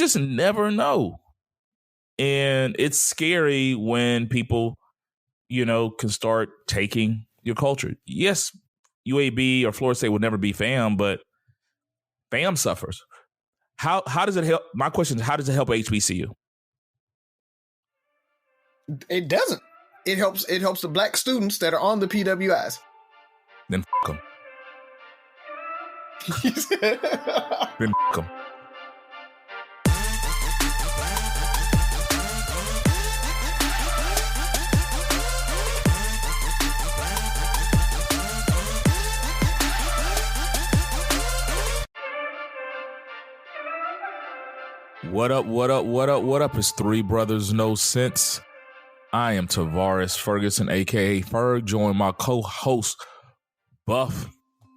just never know. And it's scary when people, can start taking your culture. Yes, UAB or Florida State will never be FAM, but FAM suffers. How does it help? My question is, how does it help HBCU? It doesn't. It helps the black students that are on the PWIs. Then f*** them. Then f*** them. What up? It's Three Brothers No Sense. I am Tavares Ferguson, a.k.a. Ferg, joined my co-host, Buff,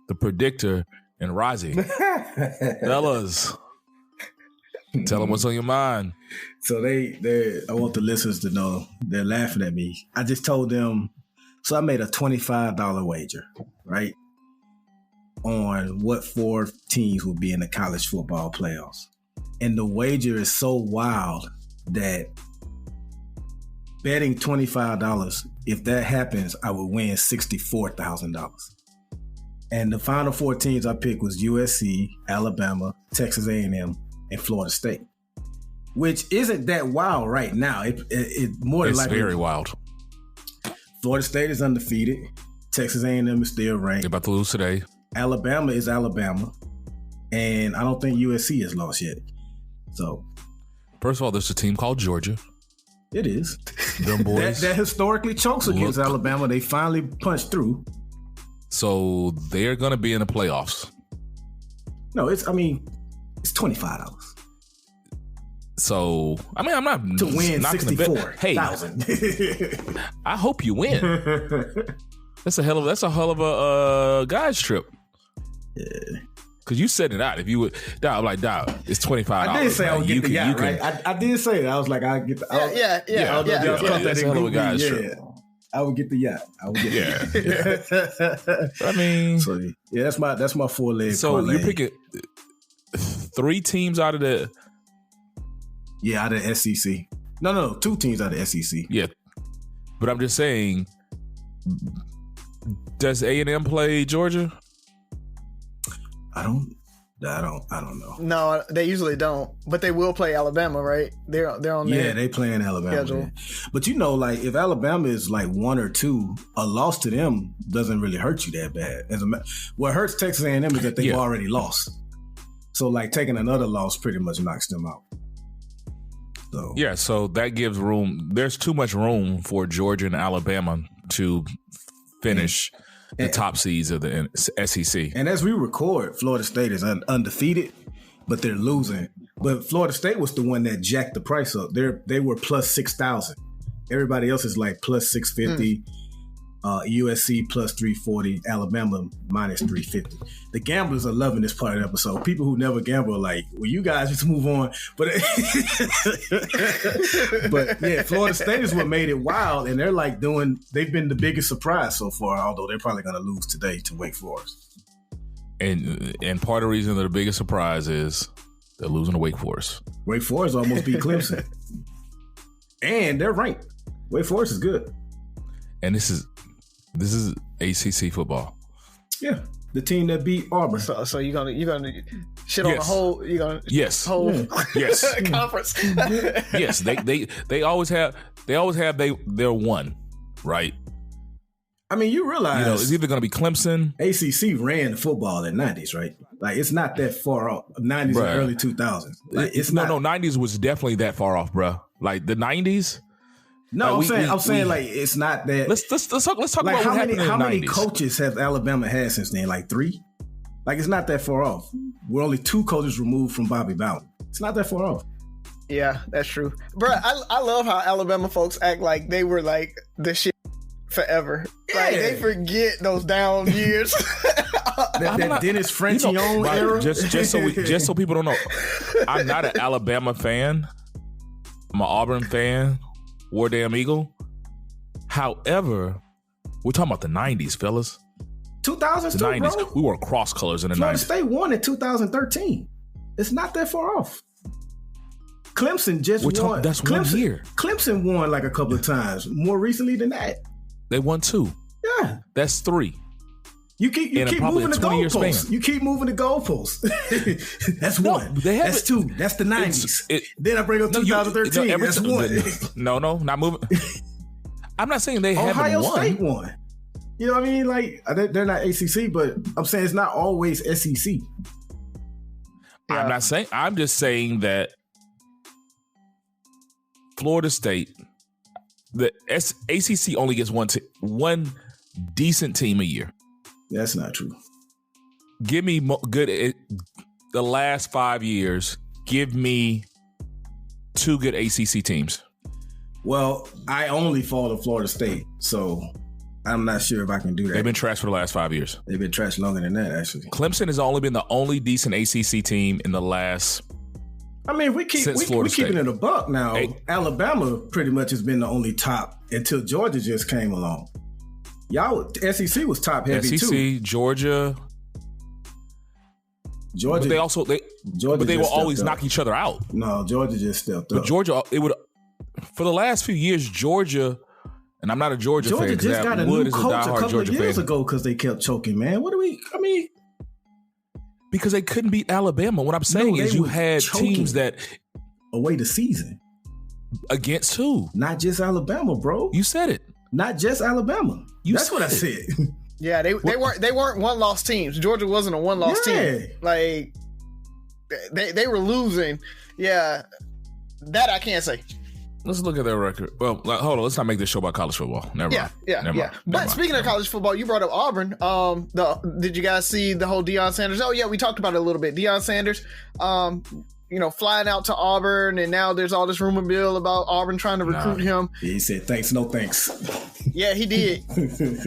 the Predictor, and Razi. Fellas, tell them what's on your mind. So I want the listeners to know, they're laughing at me. I just told them, so I made a $25 wager, right, on what 4 teams will be in the college football playoffs. And the wager is so wild that betting $25, if that happens, I would win $64,000. And the final 4 teams I picked was USC, Alabama, Texas A&M, and Florida State, which isn't that wild right now. It more than likely, it's very wild. Florida State is undefeated. Texas A&M is still ranked. They're about to lose today. Alabama is Alabama. And I don't think USC has lost yet. So, first of all, there's a team called Georgia. It is. Them boys. that historically chokes against Alabama. They finally punched through. So they're going to be in the playoffs. No, it's $25. So, I'm not to win 64,000. Hey, I hope you win. That's a hell of a guy's trip. Yeah. Because you said it out. If you would, I'm like, it's $25. I did say I would get the yacht, right? I did say that. I was like, I'll get the That's a hell of a guy's trip. I would get the yacht. I mean, so, that's my 4-leg so parlay. You're picking 3 teams out of the... Yeah, out of the SEC. No, 2 teams out of the SEC. Yeah. But I'm just saying, does A&M play Georgia? I don't know. No, they usually don't. But they will play Alabama, right? They're on their Yeah, they play in Alabama. schedule. But if Alabama is like 1 or 2, a loss to them doesn't really hurt you that bad. What hurts Texas A&M is that they've already lost. So like taking another loss pretty much knocks them out. So yeah, so that gives room. There's too much room for Georgia and Alabama to finish the top seeds of the SEC. And as we record, Florida State is undefeated, but they're losing. But Florida State was the one that jacked the price up. They were plus 6,000. Everybody else is like plus 650. USC plus 340. Alabama minus 350. The gamblers are loving this part of the episode. People who never gamble are like, well, you guys just move on. But yeah, Florida State is what made it wild, and they're like they've been the biggest surprise so far, although they're probably going to lose today to Wake Forest. And part of the reason they're the biggest surprise is they're losing to Wake Forest. Wake Forest almost beat Clemson. And they're ranked. Wake Forest is good. And this is ACC football. Yeah, the team that beat Auburn. So you're gonna shit on the whole. You're gonna whole conference. Yes, they always have their one, right? I mean, you realize it's either going to be Clemson. ACC ran the football in the 90s, right? Like it's not that far off. 90s and early 2000s. Like it's no 90s was definitely that far off, bro. Like the 90s. No, I'm saying like it's not that. Let's talk like about what happened in the 90s. How many coaches have Alabama had since then? Like 3? Like it's not that far off. We're only 2 coaches removed from Bobby Bowden. It's not that far off. Yeah, that's true, bro. I love how Alabama folks act like they were like the shit forever. Yeah. Like they forget those down years. that Dennis Francione era. Just so people don't know, I'm not an Alabama fan. I'm an Auburn fan. War Damn Eagle. However, we're talking about the 90s, fellas. 2000s, the 90s. Bro. We wore cross colors in the Florida 90s. State won in 2013. It's not that far off. Clemson just won. That's Clemson, 1 year. Clemson won like a couple of times. More recently than that. They won 2. Yeah. That's 3. You keep moving the goalposts. You keep moving the goalposts. That's one. That's 2. That's the 90s. Then I bring up 2013. That's 1. No, not moving. I'm not saying they haven't won. Ohio State won. You know what I mean? Like, they're not ACC, but I'm saying it's not always SEC. Yeah. I'm just saying that Florida State, the ACC only gets one decent team a year. That's not true. Give me the last 5 years. Give me 2 good ACC teams. Well, I only follow Florida State, so I'm not sure if I can do that. They've been trash for the last 5 years. They've been trash longer than that, actually. Clemson has only been the only decent ACC team in the last. I mean, we keeping it a buck now. Alabama pretty much has been the only top until Georgia just came along. Y'all, SEC was top heavy too. SEC, Georgia. But they will always knock each other out. No, Georgia just stepped up. But Georgia, for the last few years, Georgia, and I'm not a Georgia fan. Georgia just got a new coach a couple of years ago because they kept choking, man. Because they couldn't beat Alabama. What I'm saying is you had teams that away the season. Against who? Not just Alabama, bro. You said it. Not just Alabama. That's what I said. Yeah, they weren't one-loss teams. Georgia wasn't a one-loss team. Like they were losing. Yeah, that I can't say. Let's look at their record. Well, hold on. Let's not make this show about college football. Never mind. But speaking of college football, you brought up Auburn. Did you guys see the whole Deion Sanders? Oh yeah, we talked about it a little bit. Deion Sanders, flying out to Auburn, and now there's all this rumor mill about Auburn trying to recruit him. He said thanks, no thanks. Yeah, he did.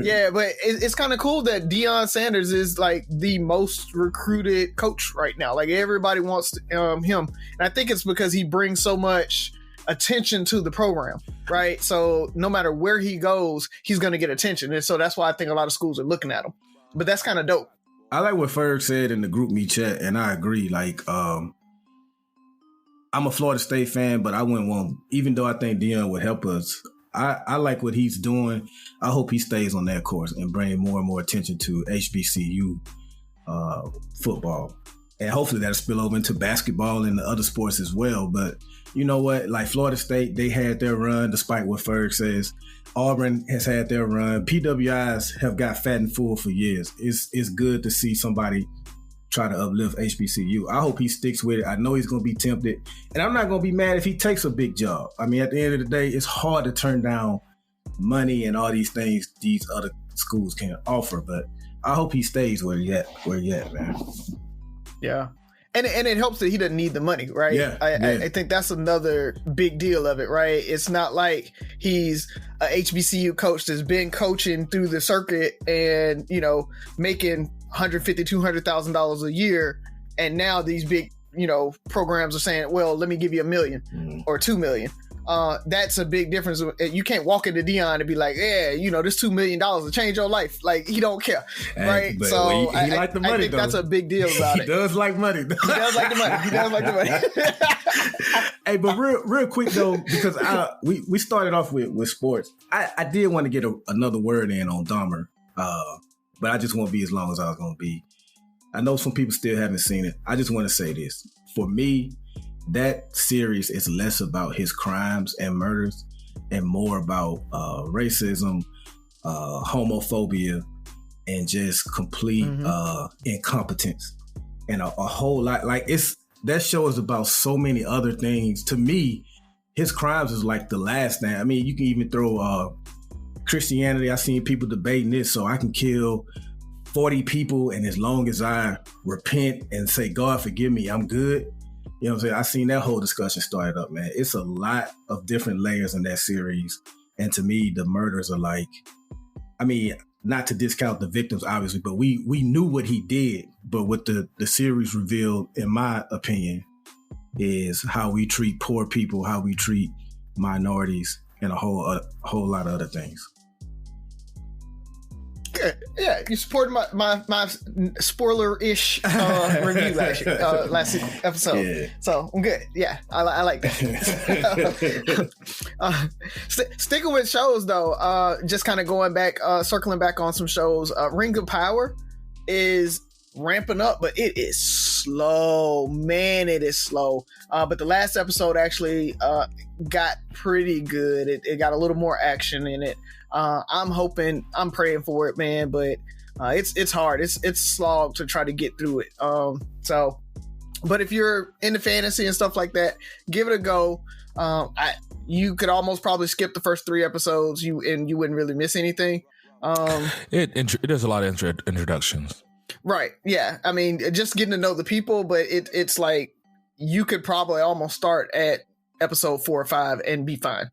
Yeah, but it's kind of cool that Deion Sanders is like the most recruited coach right now. Like everybody wants him, and I think it's because he brings so much attention to the program, right? So no matter where he goes, he's going to get attention, and so that's why I think a lot of schools are looking at him. But that's kind of dope. I like what Ferg said in the group me chat, and I agree. Like, I'm a Florida State fan, but I wouldn't want, even though I think Deion would help us, I like what he's doing. I hope he stays on that course and bring more and more attention to HBCU football. And hopefully that'll spill over into basketball and the other sports as well. But you know what? Like Florida State, they had their run, despite what Ferg says. Auburn has had their run. PWIs have got fat and full for years. It's good to see somebody try to uplift HBCU. I hope he sticks with it. I know he's going to be tempted. And I'm not going to be mad if he takes a big job. I mean, at the end of the day, it's hard to turn down money and all these things these other schools can offer. But I hope he stays where he at, man. Yeah. And it helps that he doesn't need the money, right? Yeah, I think that's another big deal of it, right? It's not like he's a HBCU coach that's been coaching through the circuit and, making $150,000, $200,000 a year. And now these big, programs are saying, well, let me give you $1 million or $2 million. That's a big difference. You can't walk into Deion and be like, yeah, this $2 million will change your life. Like, he don't care, right? So he like the money, I think though. That's a big deal about it. He does like money. He does like the money. Hey, but real quick though, because we started off with sports. I did want to get another word in on Dahmer, but I just won't be as long as I was going to be. I know some people still haven't seen it. I just want to say this. For me, that series is less about his crimes and murders and more about racism, homophobia, and just complete incompetence. And a whole lot, like that show is about so many other things. To me, his crimes is like the last thing. I mean, you can even throw Christianity. I've seen people debating this, so I can kill 40 people, and as long as I repent and say, God, forgive me, I'm good. You know what I'm saying? I seen that whole discussion started up, man. It's a lot of different layers in that series. And to me, the murders are like, I mean, not to discount the victims, obviously, but we knew what he did. But what the series revealed, in my opinion, is how we treat poor people, how we treat minorities, and a whole lot of other things. good. Yeah, you supported my spoiler-ish review last episode. Yeah. So I'm good. Yeah, I like that. Sticking with shows though, just kind of going back, circling back on some shows. Ring of Power is ramping up, but it is slow. Man, it is slow. But the last episode actually got pretty good. It got a little more action in it. I'm praying for it, man, but it's hard. It's slog to try to get through it. But if you're into fantasy and stuff like that, give it a go. You could almost probably skip the first 3 episodes, you wouldn't really miss anything. It does a lot of introductions. Right. Yeah. I mean, just getting to know the people, but it's like you could probably almost start at episode 4 or 5 and be fine,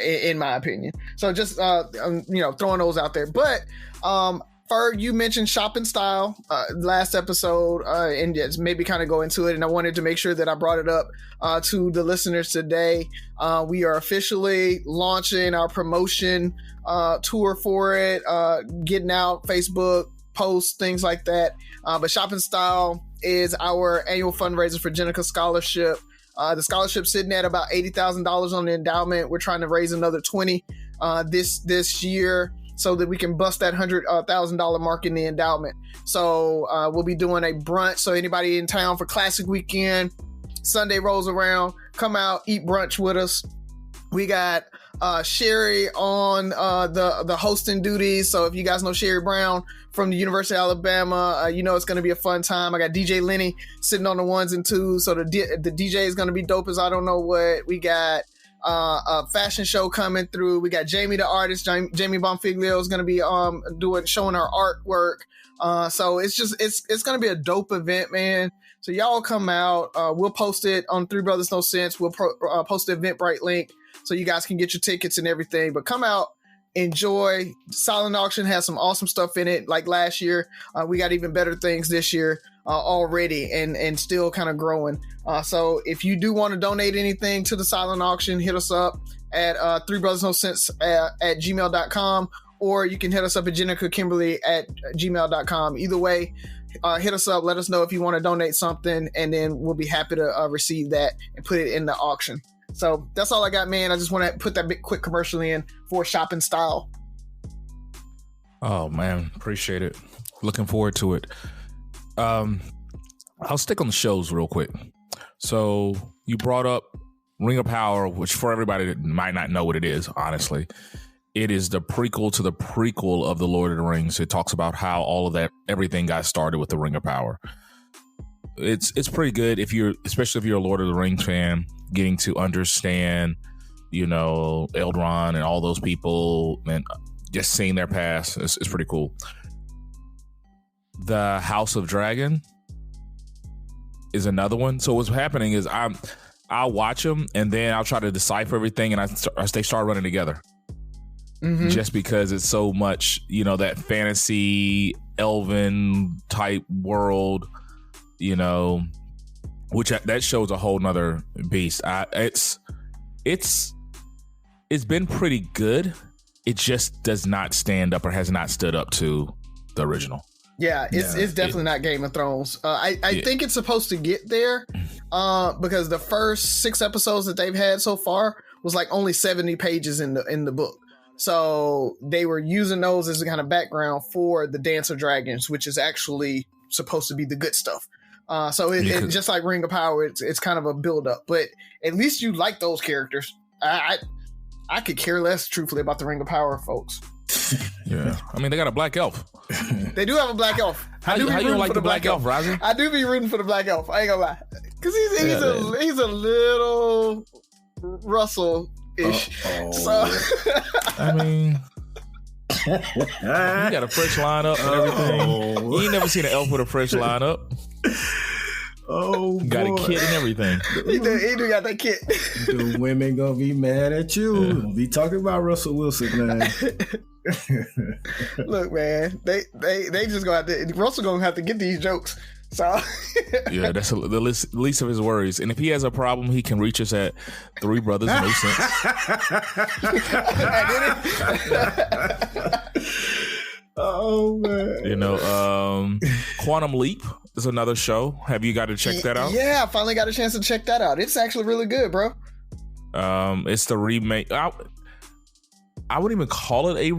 in my opinion. So just throwing those out there. But Ferg, you mentioned shopping style last episode, and just maybe kind of go into it. And I wanted to make sure that I brought it up to the listeners today. We are officially launching our promotion tour for it, getting out Facebook posts, things like that. But shopping style is our annual fundraiser for Jenica Scholarship. The scholarship's sitting at about $80,000 on the endowment. We're trying to raise another $20 this year so that we can bust that $100,000 mark in the endowment. So we'll be doing a brunch. So anybody in town for Classic Weekend, Sunday rolls around, come out, eat brunch with us. We got Sherry on the hosting duties. So if you guys know Sherry Brown from the University of Alabama, it's going to be a fun time. I got DJ Lenny sitting on the 1s and 2s. So the DJ is going to be dope as I don't know what. We got a fashion show coming through. We got Jamie the artist. Jamie Bonfiglio is going to be showing her artwork. So it's going to be a dope event, man. So y'all come out. We'll post it on Three Brothers No Sense. We'll post the Eventbrite link so you guys can get your tickets and everything. But come out, enjoy. Silent auction has some awesome stuff in it. Like last year, we got even better things this year already, and still kind of growing. So if you do want to donate anything to the silent auction, hit us up at threebrothersnosense at gmail.com, or you can hit us up at JenicaKimberly at gmail.com. Either way, hit us up. Let us know if you want to donate something, and then we'll be happy to receive that and put it in the auction. So that's all I got, man. I just want to put that big quick commercial in for shopping style. Oh man, appreciate it. Looking forward to it. I'll stick on the shows real quick. So you brought up Ring of Power, which for everybody that might not know what it is, honestly, it is the prequel to the prequel of the Lord of the Rings. It talks about how all of that, everything got started with the Ring of Power. It's pretty good especially if you're a Lord of the Rings fan, getting to understand, Elrond and all those people and just seeing their past. It's pretty cool. The House of Dragon is another one. So what's happening is I'll watch them and then I'll try to decipher everything, and they start running together. Mm-hmm. Just because it's so much, that fantasy elven type world, which that shows a whole nother beast. It's been pretty good. It just does not stand up or has not stood up to the original. Yeah, it's definitely not Game of Thrones. I think it's supposed to get there because the first 6 episodes that they've had so far was like only 70 pages in the book. So they were using those as a kind of background for the Dance of Dragons, which is actually supposed to be the good stuff. So it just like Ring of Power, it's kind of a build up, but at least you like those characters. I could care less, truthfully, about the Ring of Power folks. Yeah, I mean, they got a black elf. They do have a black elf. How you don't like the black elf, Razi? I do be rooting for the black elf. I ain't gonna lie, because he's a little Russell-ish. So I mean, he got a fresh lineup and everything. You ain't never seen an elf with a fresh lineup. Oh, got a kid and everything. He do got that kid. The women gonna be mad at you. Yeah. Be talking about Russell Wilson, man. Look, man, they just gonna have to. Russell gonna have to get these jokes. So yeah, that's the least of his worries. And if he has a problem, he can reach us at Three Brothers No Sense. Oh man. You know, Quantum Leap is another show. Have you got to check that out? Yeah, I finally got a chance to check that out. It's actually really good, bro. It's the remake. I wouldn't even call it a.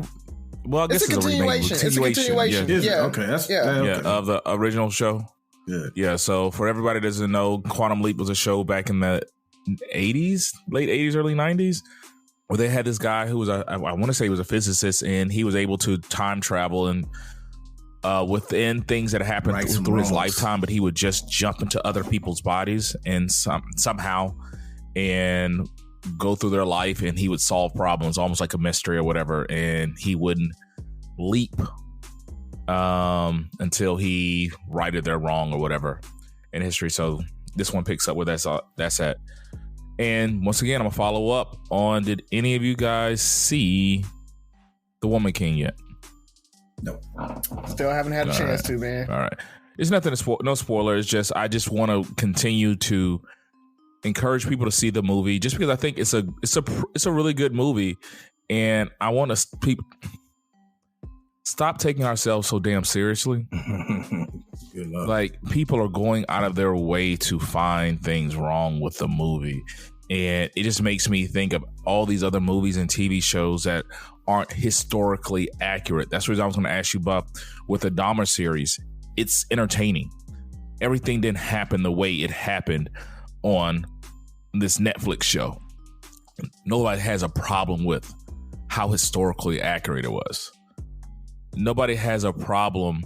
Well, I guess it's a continuation. It's a continuation. Yeah. Okay. That's okay. Of the original show. Yeah. So for everybody that doesn't know, Quantum Leap was a show back in the 80s, late 80s, early 90s, where they had this guy who was I want to say he was a physicist, and he was able to time travel and within things that happened through his lifetime, but he would just jump into other people's bodies and somehow and go through their life, and he would solve problems almost like a mystery or whatever, and he wouldn't leap until he righted their wrong or whatever in history. So this one picks up where that's at. And once again, I'm gonna follow up on, did any of you guys see The Woman King yet? Nope. Still haven't had a chance to, man. All right. It's nothing to no spoiler. It's just I just want to continue to encourage people to see the movie, just because I think it's a really good movie, and I want to stop taking ourselves so damn seriously. Like, people are going out of their way to find things wrong with the movie, and it just makes me think of all these other movies and TV shows that aren't historically accurate. That's the reason I was going to ask you, Buff, with the Dahmer series. It's entertaining. Everything didn't happen the way it happened on this Netflix show. Nobody has a problem with how historically accurate it was. Nobody has a problem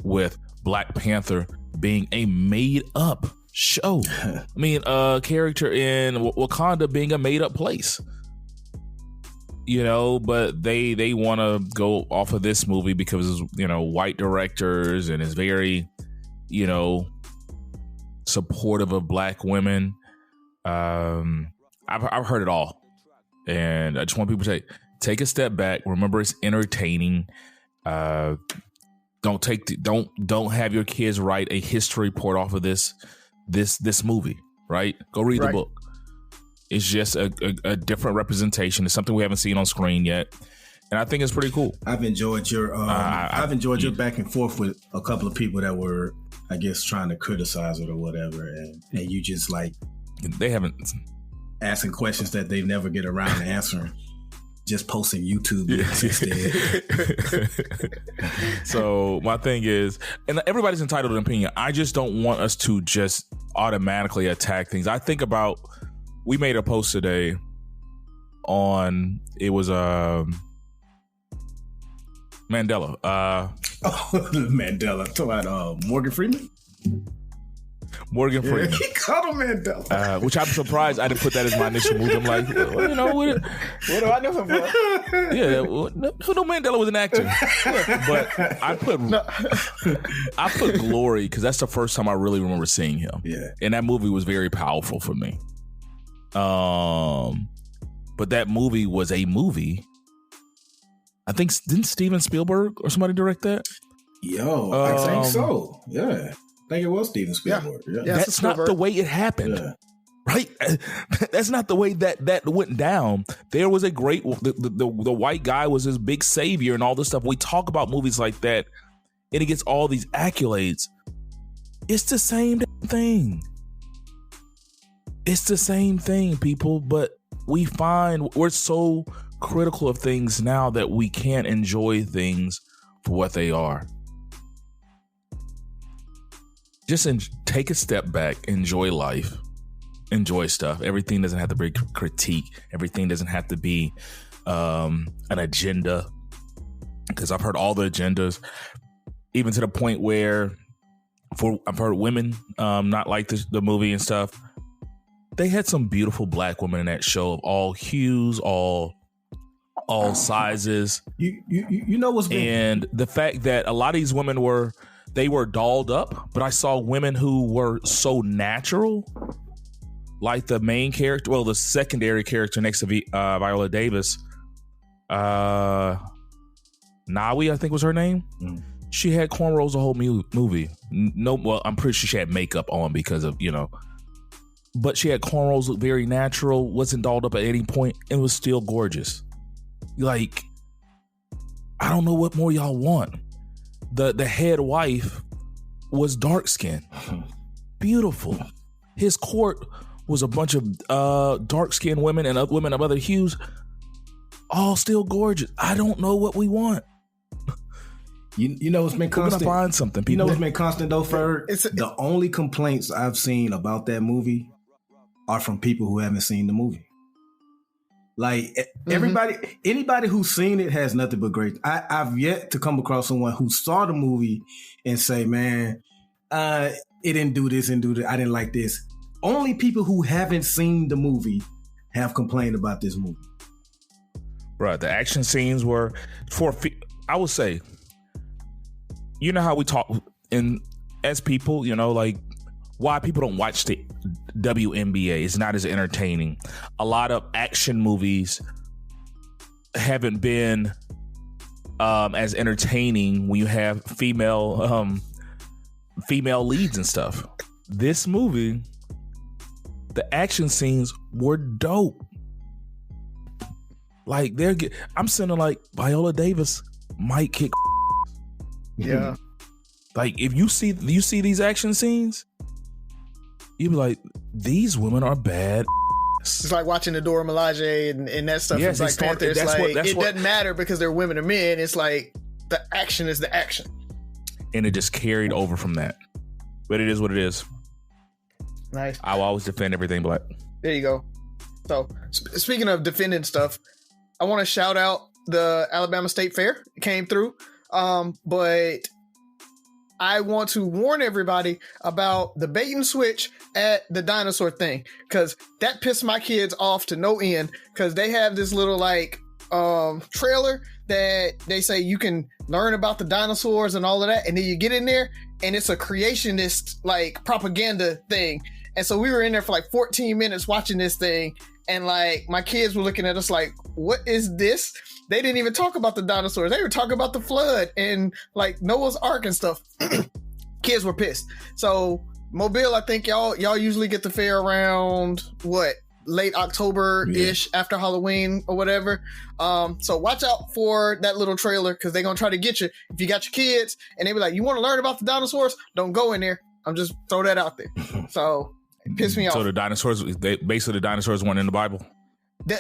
with Black Panther being a made-up show. I mean, a character in Wakanda being a made-up place. You know, but they want to go off of this movie because, you know, white directors, and it's very, you know, supportive of Black women. I've heard it all, and I just want people to take a step back. Remember, it's entertaining. Don't have your kids write a history report off of this movie. Right? Go read the book. It's just a different representation. It's something we haven't seen on screen yet, and I think it's pretty cool. I've enjoyed your your back and forth with a couple of people that were, I guess, trying to criticize it or whatever, and you just like, they haven't asking questions that they never get around to answering, just posting YouTube links instead. So my thing is, and everybody's entitled to an opinion, I just don't want us to just automatically attack things. I think about, we made a post today on, it was Mandela. Mandela. Talking about Morgan Freeman? Morgan Freeman. Yeah, he called him Mandela. Which I'm surprised I didn't put that as my initial move. I'm like, well, you know, what do I know him for? Yeah, who knew Mandela was an actor? But I put Glory because that's the first time I really remember seeing him. Yeah. And that movie was very powerful for me. But that movie was a movie. I think, didn't Steven Spielberg or somebody direct that? I think so. Yeah. I think it was Steven Spielberg. Yeah. That's not the way it happened. Yeah. Right? That's not the way that went down. There was a great, the white guy was his big savior and all this stuff. We talk about movies like that, and it gets all these accolades. It's the same thing. It's the same thing, people, but we're so critical of things now that we can't enjoy things for what they are. Just take a step back, enjoy life, enjoy stuff. Everything doesn't have to be critique. Everything doesn't have to be an agenda, because I've heard all the agendas, even to the point where I've heard women not like the movie and stuff. They had some beautiful Black women in that show of all hues, all sizes. You know what's been, and the fact that a lot of these women were dolled up, but I saw women who were so natural, like the main character, well, the secondary character next to Viola Davis, Nawi, I think was her name. Mm. She had cornrows the whole movie. No, well, I'm pretty sure she had makeup on because of, you know. But she had cornrows, looked very natural, wasn't dolled up at any point, and was still gorgeous. Like, I don't know what more y'all want. The head wife was dark skinned, beautiful. His court was a bunch of dark skinned women and women of other hues, all still gorgeous. I don't know what we want. You know what's been constant? We're gonna find something. People. You know what's been constant though, Ferg? The only complaints I've seen about that movie are from people who haven't seen the movie. Like anybody who's seen it has nothing but great. I've yet to come across someone who saw the movie and say, "Man, it didn't do this and do that. I didn't like this." Only people who haven't seen the movie have complained about this movie. Right. The action scenes were I would say, you know how we talk as people, you know, like why people don't watch the WNBA. It's not as entertaining. A lot of action movies haven't been as entertaining when you have female leads and stuff. This movie, the action scenes were dope. Like I'm sitting like Viola Davis might kick. Yeah. Like if you see these action scenes, you'd be like, these women are bad. It's like watching the Dora Milaje and that stuff. Yes, it's like Panther. It's like it doesn't matter because they're women or men. It's like the action is the action. And it just carried over from that. But it is what it is. Nice. I'll always defend everything black. There you go. So speaking of defending stuff, I want to shout out the Alabama State Fair. It came through. But I want to warn everybody about the bait and switch at the dinosaur thing, because that pissed my kids off to no end, because they have this little like trailer that they say you can learn about the dinosaurs and all of that, and then you get in there and it's a creationist like propaganda thing. And so we were in there for like 14 minutes watching this thing, and like my kids were looking at us like, what is this? They didn't even talk about the dinosaurs. They were talking about the flood and like Noah's Ark and stuff. Kids were pissed. So Mobile, I think y'all usually get the fair around late October-ish, after Halloween or whatever. So watch out for that little trailer, because they're gonna try to get you. If you got your kids and they be like, you want to learn about the dinosaurs? Don't go in there. I'm just throw that out there. So it pissed me off. So the dinosaurs weren't in the Bible.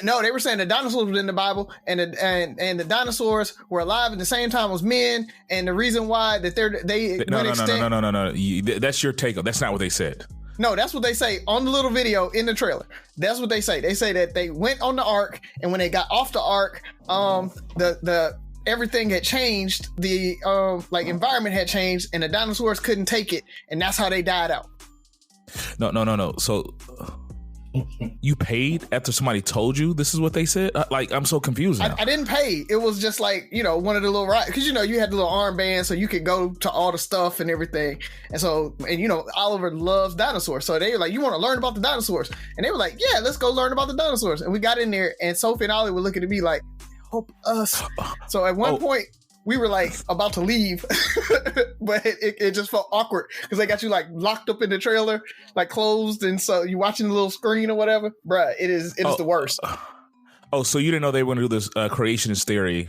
No, they were saying the dinosaurs were in the Bible, and the dinosaurs were alive at the same time as men, and the reason why that No. That's your take. That's not what they said. No, that's what they say on the little video in the trailer. That's what they say. They say that they went on the ark, and when they got off the ark, the everything had changed. The environment had changed, and the dinosaurs couldn't take it, and that's how they died out. No. So. You paid after somebody told you this is what they said? I'm so confused now. I didn't pay. It was just like, one of the little rides. Because, you had the little armband, so you could go to all the stuff and everything. And so, Oliver loves dinosaurs. So they were like, you want to learn about the dinosaurs? And they were like, yeah, let's go learn about the dinosaurs. And we got in there, and Sophie and Ollie were looking at me like, help us. So at one point, we were like about to leave, but it just felt awkward because they got you like locked up in the trailer, like closed, and so you watching the little screen or whatever. Bruh, it is the worst. So you didn't know they were going to do this creationist theory?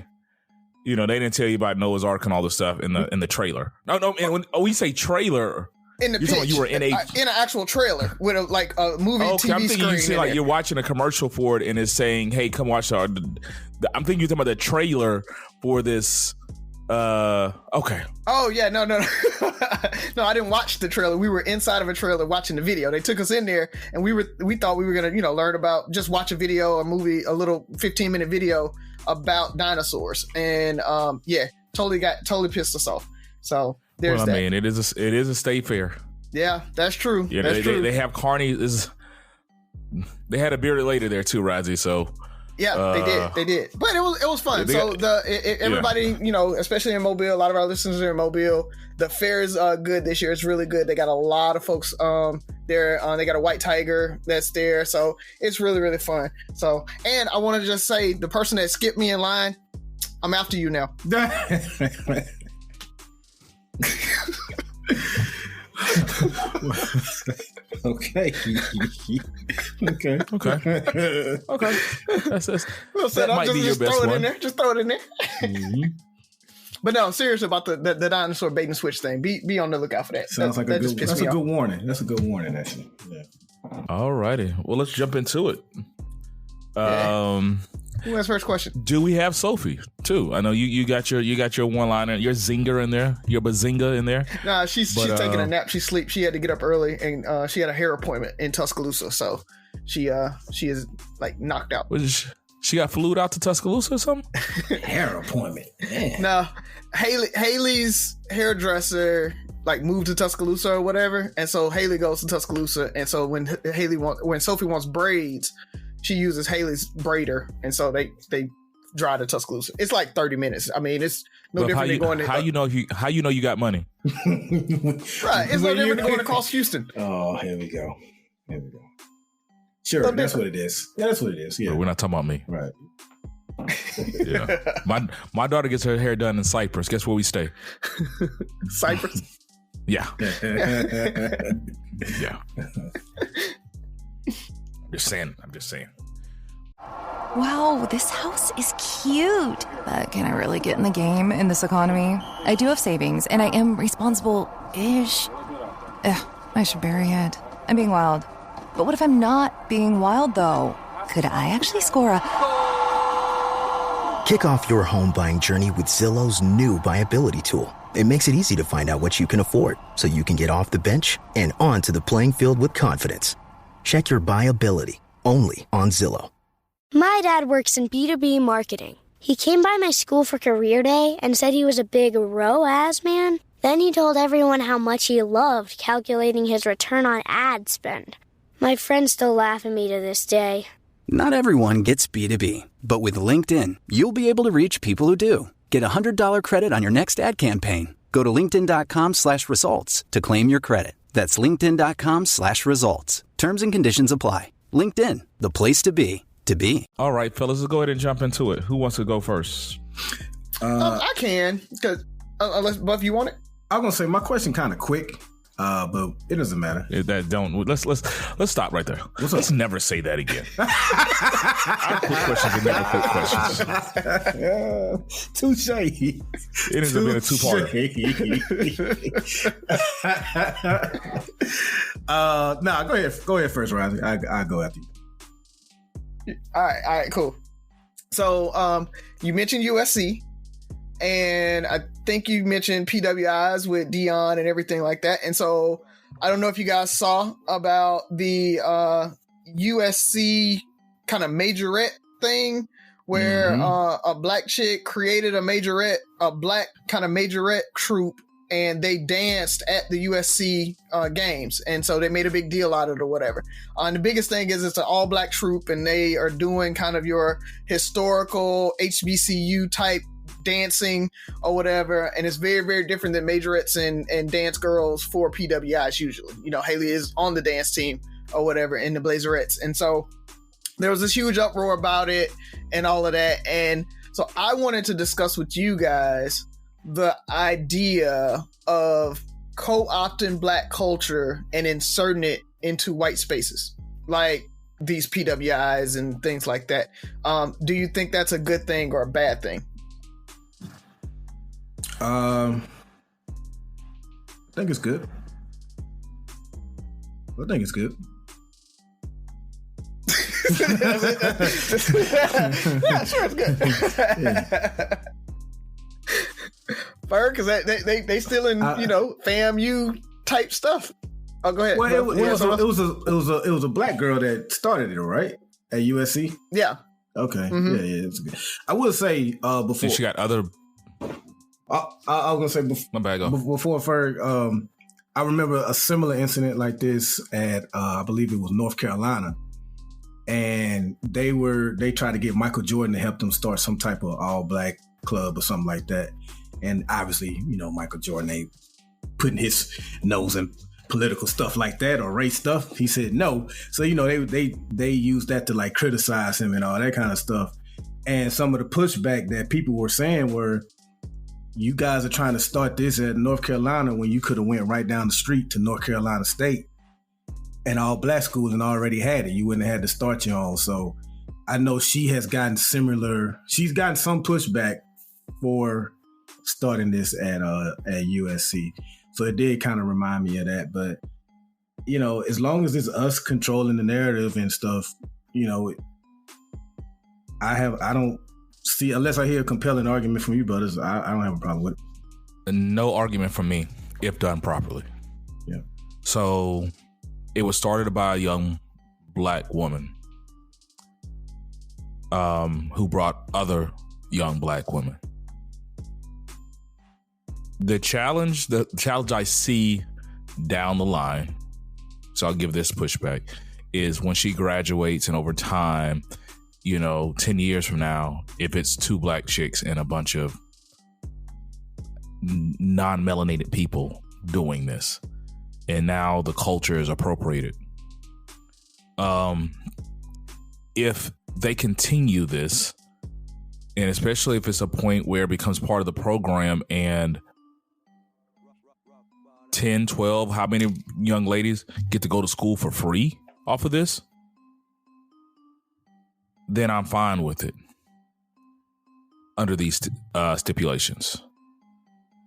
They didn't tell you about Noah's Ark and all this stuff in the trailer. No. And when we say trailer, in the pitch, you were in an actual trailer with a movie TV I'm thinking screen. You see, like you're watching a commercial for it, and it's saying, "Hey, come watch our." I'm thinking you're talking about the trailer for this. Okay. Oh yeah, no. No, I didn't watch the trailer. We were inside of a trailer watching the video. They took us in there, and we thought we were gonna, learn about, just watch a video, a little 15-minute video about dinosaurs, and totally pissed us off. So there's that. I mean, it is a state fair. Yeah, that's true. Yeah, that's true. They have Carney. They had a bearded lady there too, Razi. So. Yeah, they did. But it was fun. Everybody, especially in Mobile, a lot of our listeners are in Mobile. The fair is good this year. It's really good. They got a lot of folks there. They got a white tiger that's there. So it's really, really fun. So, and I want to just say, the person that skipped me in line, I'm after you now. Okay. That's well said. That might be your best one. Just throw it in there. Mm-hmm. But no, seriously about the dinosaur bait and switch thing. Be on the lookout for that. Sounds like that a good warning. That's a good warning, actually. Yeah. All righty. Well, let's jump into it. Who has first question? Do we have Sophie too? I know you got your one liner, your zinger in there, your bazinga in there. Nah, she's taking a nap. She sleep. She had to get up early, and she had a hair appointment in Tuscaloosa, so she is like knocked out. She got flued out to Tuscaloosa or something? Hair appointment. Man. No, Haley's hairdresser like moved to Tuscaloosa or whatever, and so Haley goes to Tuscaloosa, and so when Sophie wants braids, she uses Haley's braider, and so they drive to Tuscaloosa. It's like 30 minutes. I mean, it's no different than going to... How you know you got money? Right. It's no different than going across Houston. Oh, here we go. Sure, that's what it is. Yeah, that's what it is. Yeah. But we're not talking about me. Right. Yeah. My daughter gets her hair done in Cyprus. Guess where we stay? Cyprus? Yeah. Yeah. I'm just saying. Wow, this house is cute. But can I really get in the game in this economy? I do have savings, and I am responsible-ish. I should bury it. I'm being wild. But what if I'm not being wild, though? Could I actually score a... Kick off your home buying journey with Zillow's new BuyAbility tool. It makes it easy to find out what you can afford, so you can get off the bench and onto the playing field with confidence. Check your BuyAbility, only on Zillow. My dad works in B2B marketing. He came by my school for career day and said he was a big ROAS man. Then he told everyone how much he loved calculating his return on ad spend. My friends still laugh at me to this day. Not everyone gets B2B, but with LinkedIn, you'll be able to reach people who do. Get a $100 credit on your next ad campaign. Go to linkedin.com/results to claim your credit. That's linkedin.com/results. Terms and conditions apply. LinkedIn, the place to be. All right, fellas, let's go ahead and jump into it. Who wants to go first? I can, because unless Buff, you want it? I'm gonna say my question kind of quick, but it doesn't matter. Let's stop right there. Let's never say that again. Quick questions are never quick questions. Touche. It ends up being a two-parter. Nah, go ahead first, Razi. I'll go after you. All right, cool. So, you mentioned USC, and I think you mentioned PWIs with Deion and everything like that. And so, I don't know if you guys saw about the USC kind of majorette thing, where a black chick created a black kind of majorette troupe, and they danced at the USC games. And so they made a big deal out of it or whatever. And the biggest thing is it's an all black troupe, and they are doing kind of your historical HBCU type dancing or whatever. And it's very, very different than majorettes and dance girls for PWIs usually. You know, Haley is on the dance team or whatever in the Blazerettes. And so there was this huge uproar about it and all of that. And so I wanted to discuss with you guys the idea of co-opting black culture and inserting it into white spaces, like these PWIs and things like that. Do you think that's a good thing or a bad thing? I think it's good. Yeah, sure, it's good. Yeah. Ferg, because they still in FAMU type stuff. Oh, go ahead. Well, it was a black girl that started it, right? At USC. Yeah. Okay. Mm-hmm. Yeah, it's good. I would say before she got other. I was gonna say my bad. Go. Before Ferg, I remember a similar incident like this at I believe it was North Carolina, and they tried to get Michael Jordan to help them start some type of all black club or something like that. And obviously, Michael Jordan ain't putting his nose in political stuff like that or race stuff. He said no. So, they used that to like criticize him and all that kind of stuff. And some of the pushback that people were saying were, you guys are trying to start this at North Carolina when you could have went right down the street to North Carolina State and all black schools and already had it. You wouldn't have had to start your own. So I know she's gotten some pushback for starting this at USC. So it did kind of remind me of that. But, you know, as long as it's us controlling the narrative and stuff, you know, I don't see, unless I hear a compelling argument from you brothers, I don't have a problem with it. No argument from me if done properly. Yeah. So it was started by a young black woman who brought other young black women. The challenge I see down the line, so I'll give this pushback, is when she graduates and over time, you know, 10 years from now, if it's two black chicks and a bunch of non-melanated people doing this, and now the culture is appropriated. If they continue this, and especially if it's a point where it becomes part of the program and 10, 12, how many young ladies get to go to school for free off of this, then I'm fine with it under these stipulations.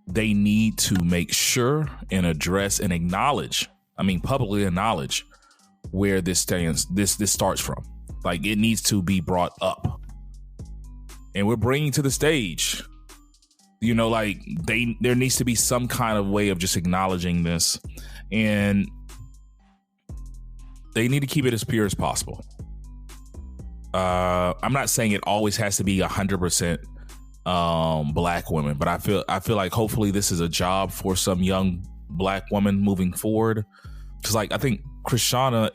They need to make sure and address and acknowledge, publicly acknowledge where this stands, this starts from. Like, it needs to be brought up. And we're bringing to the stage, you know, like there needs to be some kind of way of just acknowledging this, and they need to keep it as pure as possible. I'm not saying it always has to be 100% black women, but I feel like hopefully this is a job for some young black woman moving forward. Because, like, I think Krishana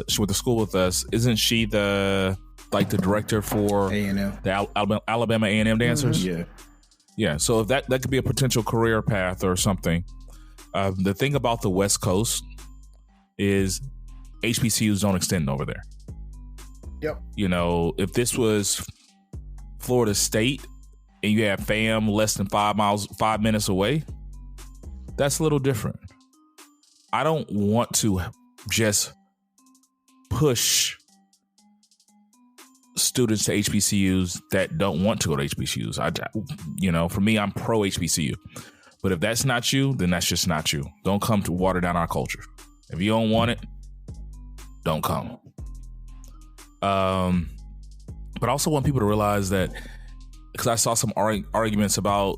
she went to school with us. Isn't she the director for A&M, the Alabama A&M dancers? Mm-hmm. Yeah. So if that could be a potential career path or something. The thing about the West Coast is HBCUs don't extend over there. Yep. You know, if this was Florida State and you have fam less than 5 minutes away, that's a little different. I don't want to just push students to HBCUs that don't want to go to HBCUs. For me, I'm pro HBCU. But if that's not you, then that's just not you. Don't come to water down our culture. If you don't want it, don't come. But I also want people to realize that, because I saw some arguments about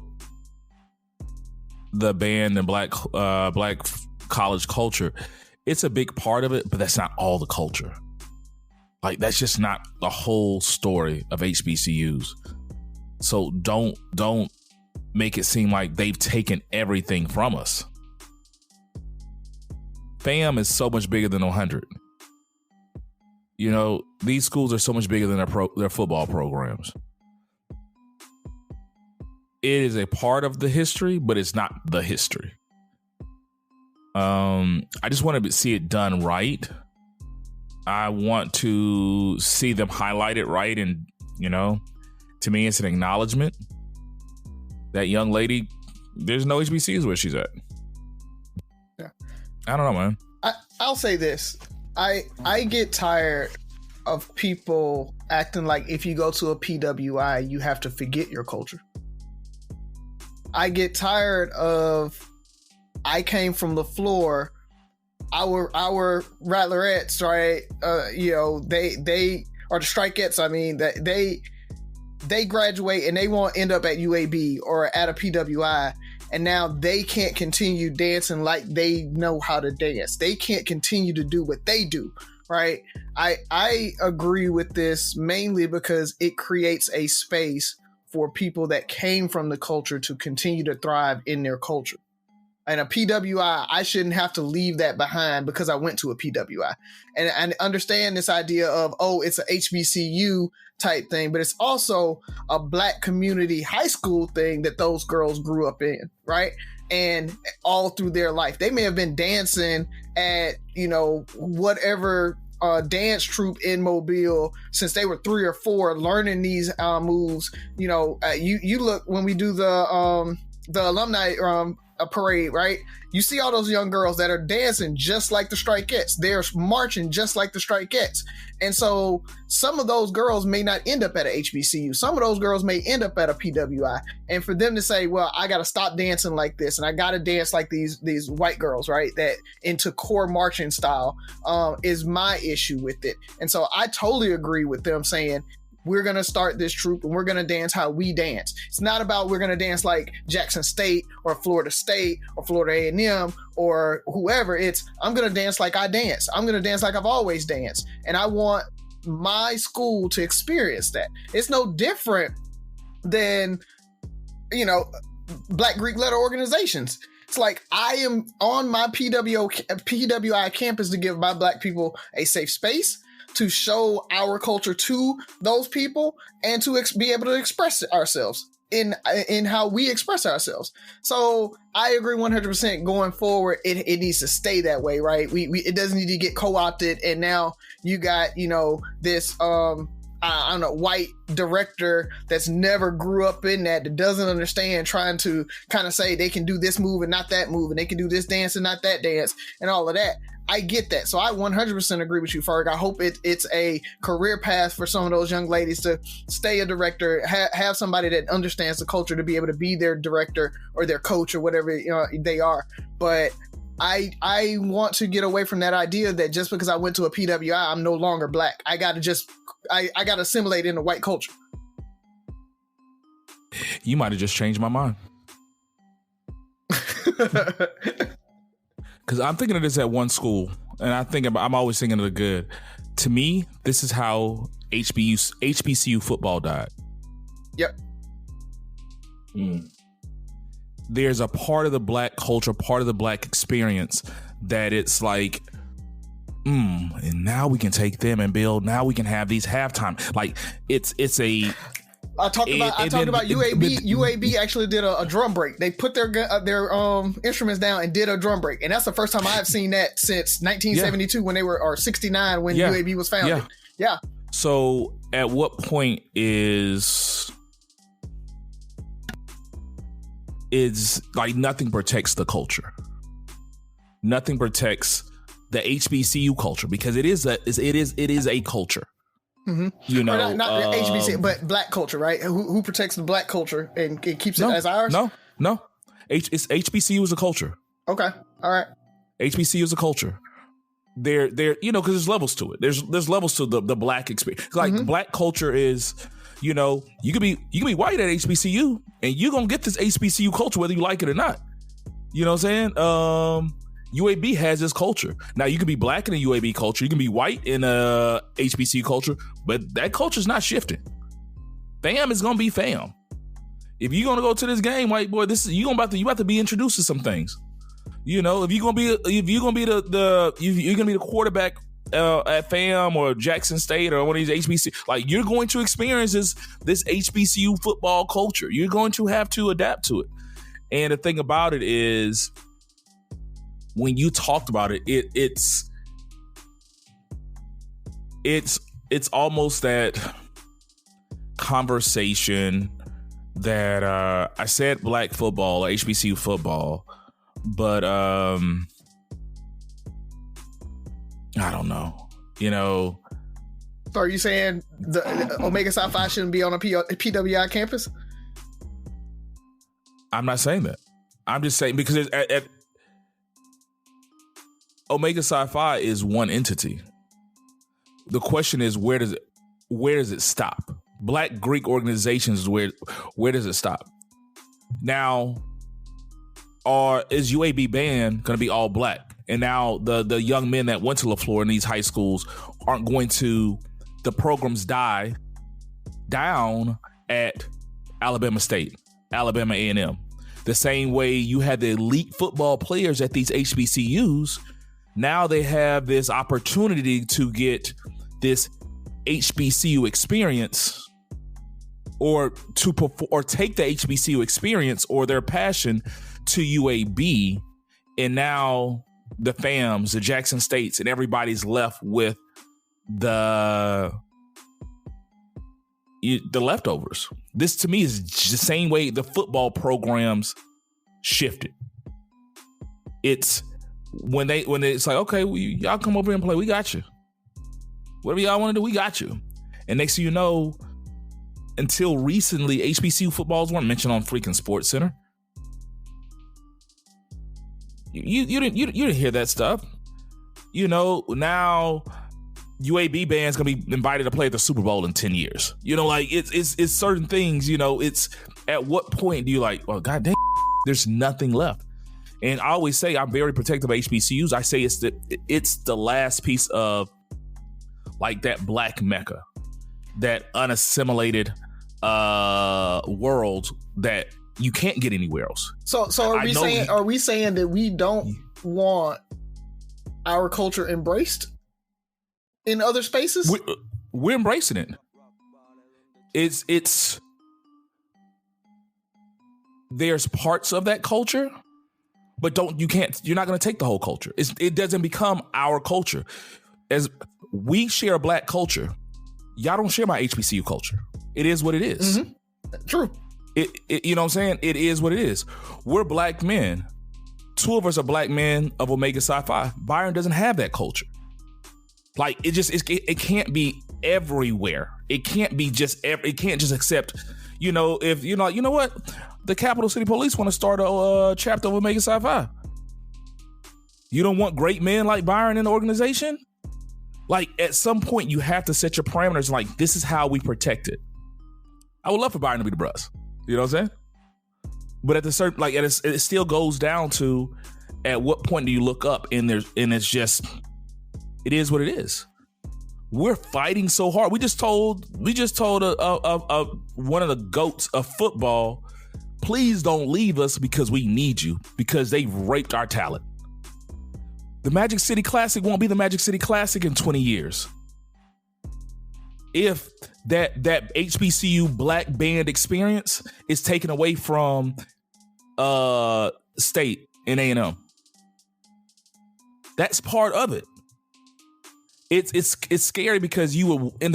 the band and black college culture. It's a big part of it, but that's not all the culture. Like, that's just not the whole story of HBCUs. So don't make it seem like they've taken everything from us. FAM is so much bigger than 100. You know, these schools are so much bigger than their football programs. It is a part of the history, but it's not the history. I just want to see it done right. I want to see them highlight it right. And, to me, it's an acknowledgement. That young lady, there's no HBCUs where she's at. Yeah. I don't know, man. I'll say this. I get tired of people acting like if you go to a PWI, you have to forget your culture. I get tired of, I came from the floor, our Rattlerettes, right? They are the Strikeettes. They graduate and they won't end up at UAB or at a PWI, and now they can't continue dancing like they know how to dance. They can't continue to do what they do, right? I agree with this mainly because it creates a space for people that came from the culture to continue to thrive in their culture. And a PWI, I shouldn't have to leave that behind because I went to a PWI. And I understand this idea of, it's a HBCU type thing, but it's also a black community high school thing that those girls grew up in, right? And all through their life. They may have been dancing at, whatever dance troupe in Mobile since they were 3 or 4, learning these moves. You look, when we do the alumni a parade, right? You see all those young girls that are dancing just like the Strikettes. They're marching just like the Strikettes. And so some of those girls may not end up at a HBCU. Some of those girls may end up at a PWI. And for them to say, well, I got to stop dancing like this and I got to dance like these white girls, right? That into core marching style is my issue with it. And so I totally agree with them saying, we're going to start this troop and we're going to dance how we dance. It's not about we're going to dance like Jackson State or Florida State or Florida A&M or whoever. It's I'm going to dance like I dance. I'm going to dance like I've always danced. And I want my school to experience that. It's no different than, Black Greek letter organizations. It's like I am on my PWI campus to give my Black people a safe space, to show our culture to those people, and to be able to express ourselves in how we express ourselves. So I agree 100% going forward. It needs to stay that way, right? It doesn't need to get co-opted. And now you got, this, I don't know, white director that's never grew up in that doesn't understand, trying to kind of say they can do this move and not that move, and they can do this dance and not that dance and all of that. I get that. So I 100% agree with you, Ferg. I hope it's a career path for some of those young ladies to stay a director, have somebody that understands the culture to be able to be their director or their coach or whatever they are. But I want to get away from that idea that just because I went to a PWI, I'm no longer Black. I got to assimilate into white culture. You might have just changed my mind. Because I'm thinking of this at one school, and I'm always thinking of the good. To me, this is how HBCU football died. Yep. There's a part of the Black culture, part of the Black experience that it's like, and now we can take them and build. Now we can have these halftime. Like it's a. I talked about UAB. UAB actually did a drum break. They put their instruments down and did a drum break, and that's the first time I've seen that since 1972 when they were, or 69 when UAB was founded. Yeah. So at what point is like nothing protects the culture? Nothing protects the HBCU culture because it is a culture. Mm-hmm. Not HBCU, but Black culture, right? Who protects the Black culture and keeps it as ours? No. HBCU is a culture. Okay, all right. HBCU is a culture. They're because there's levels to it. There's levels to the Black experience. Like Black culture is, you can be white at HBCU and you're gonna get this HBCU culture whether you like it or not. You know what I'm saying? UAB has this culture. Now you can be Black in a UAB culture, you can be white in a HBCU culture, but that culture is not shifting. Fam is gonna be fam. If you're gonna go to this game, white boy, you about to be introduced to some things. If you're gonna be the quarterback at FAM or Jackson State or one of these HBCU, like you're going to experience this HBCU football culture. You're going to have to adapt to it. And the thing about it is, when you talked about it, it's almost that conversation that I said Black football, HBCU football, but I don't know. So are you saying the Omega Psi Phi shouldn't be on a PWI campus? I'm not saying that. I'm just saying because at Omega Psi Phi is one entity. The question is, where does it stop? Black Greek organizations, where does it stop? Now, is UAB band going to be all Black? And now the young men that went to LaFleur in these high schools aren't going to, the programs die down at Alabama State, Alabama A&M. The same way you had the elite football players at these HBCUs, now they have this opportunity to get this HBCU experience or take the HBCU experience or their passion to UAB. And now the FAMs, the Jackson States, and everybody's left with the leftovers. This to me is the same way the football programs shifted. it's when it's like, okay, y'all come over and play, we got you. Whatever y'all want to do, we got you. And next thing you know, until recently, HBCU footballs weren't mentioned on freaking Sports Center. You didn't hear that stuff. Now UAB band's gonna be invited to play at the Super Bowl in 10 years. It's certain things. It's at what point do you like? Well, goddamn, there's nothing left. And I always say I'm very protective of HBCUs. I say it's the last piece of like that black Mecca, that unassimilated world that you can't get anywhere else. So are we saying that we don't want our culture embraced in other spaces? We're embracing it. It's there's parts of that culture, but you're not going to take the whole culture. It doesn't become our culture. As we share a black culture, y'all don't share my HBCU culture. It is what it is. Mm-hmm. True. You know what I'm saying? It is what it is. We're black men. 2 of us are black men of Omega Psi Phi. Byron doesn't have that culture. Like it can't be everywhere. It can't be it can't just accept, if you know what? The Capital City Police want to start a chapter of Omega Psi Phi. You don't want great men like Byron in the organization? Like at some point you have to set your parameters like this is how we protect it. I would love for Byron to be the bruh. You know what I'm saying? But at the certain it still goes down to at what point do you look up and it's just it is what it is. We're fighting so hard. We just told one of the goats of football, please don't leave us because we need you, because they've raped our talent. The Magic City Classic won't be the Magic City Classic in 20 years. If that HBCU black band experience is taken away from State and A&M. That's part of it. It's scary because you were in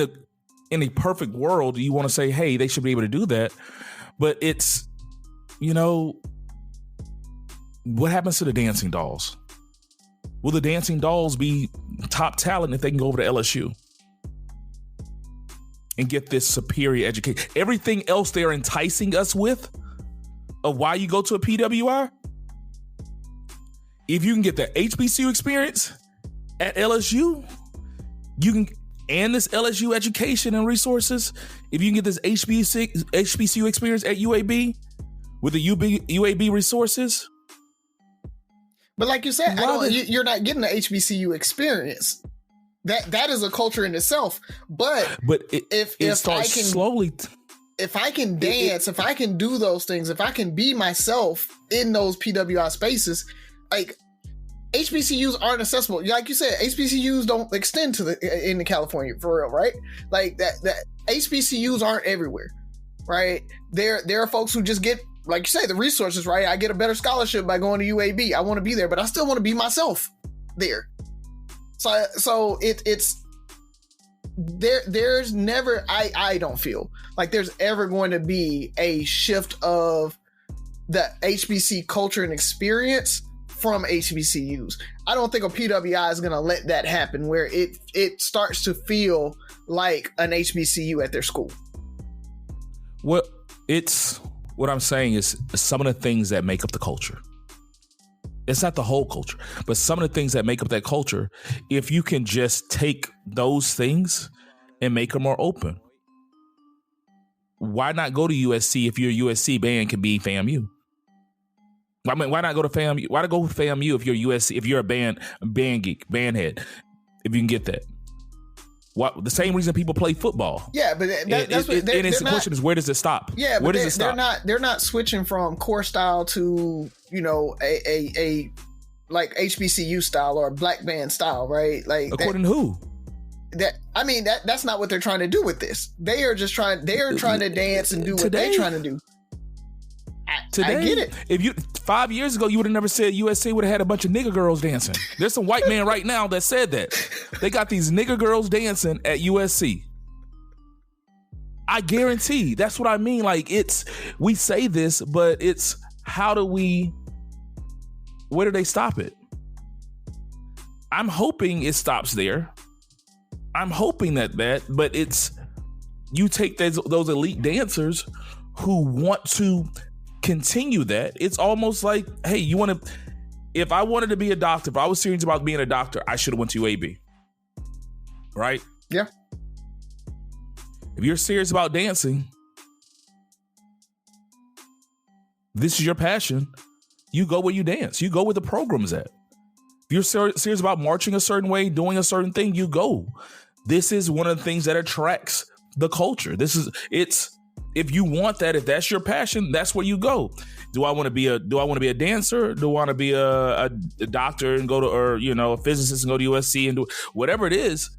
a perfect world, you want to say, hey, they should be able to do that. But it's, what happens to the Dancing Dolls? Will the Dancing Dolls be top talent if they can go over to LSU and get this superior education? Everything else they're enticing us with of why you go to a PWI, if you can get the HBCU experience at LSU, you can, and this LSU education and resources, if you can get this HBCU experience at UAB with the UAB resources. But like you said, you're not getting the HBCU experience. That is a culture in itself. But it starts slowly. If I can dance, if I can do those things, if I can be myself in those PWI spaces, like HBCUs aren't accessible. Like you said, HBCUs don't extend to into California for real, right? Like that HBCUs aren't everywhere, right? There are folks who just get, like you say, the resources, right? I get a better scholarship by going to UAB. I want to be there, but I still want to be myself there. So it's there's never, I don't feel like there's ever going to be a shift of the HBC culture and experience from HBCUs. I don't think a PWI is going to let that happen where it starts to feel like an HBCU at their school. Well, what I'm saying is some of the things that make up the culture. It's not the whole culture, but some of the things that make up that culture, if you can just take those things and make them more open. Why not go to USC if your USC band can be FAMU? I mean, why not go to FAMU? Why not go with FAMU if you're USC, if you're a band geek, band head, if you can get that? What, the same reason people play football. Yeah, but that's what the question is, where does it stop? Yeah, where does it stop? They're not switching from core style to, a like HBCU style or black band style, right? Like according to who? That's not what they're trying to do with this. They are trying to dance and do what they're trying to do. Today, I get it. 5 years ago, you would have never said USC would have had a bunch of nigger girls dancing. There's some white man right now that said that. They got these nigger girls dancing at USC. I guarantee. That's what I mean. Like, we say this, but it's how do we where do they stop it? I'm hoping it stops there. I'm hoping but it's, you take those elite dancers who want to continue that. It's almost like, hey, if I wanted to be a doctor, if I was serious about being a doctor, I should have went to UAB. Right? Yeah. If you're serious about dancing, this is your passion. You go where you dance. You go where the program's at. If you're serious about marching a certain way, doing a certain thing, you go. This is one of the things that attracts the culture. If you want that, if that's your passion, that's where you go. Do I want to be a dancer? Do I want to be a doctor and go to, or, you know, a physicist and go to USC and do whatever it is?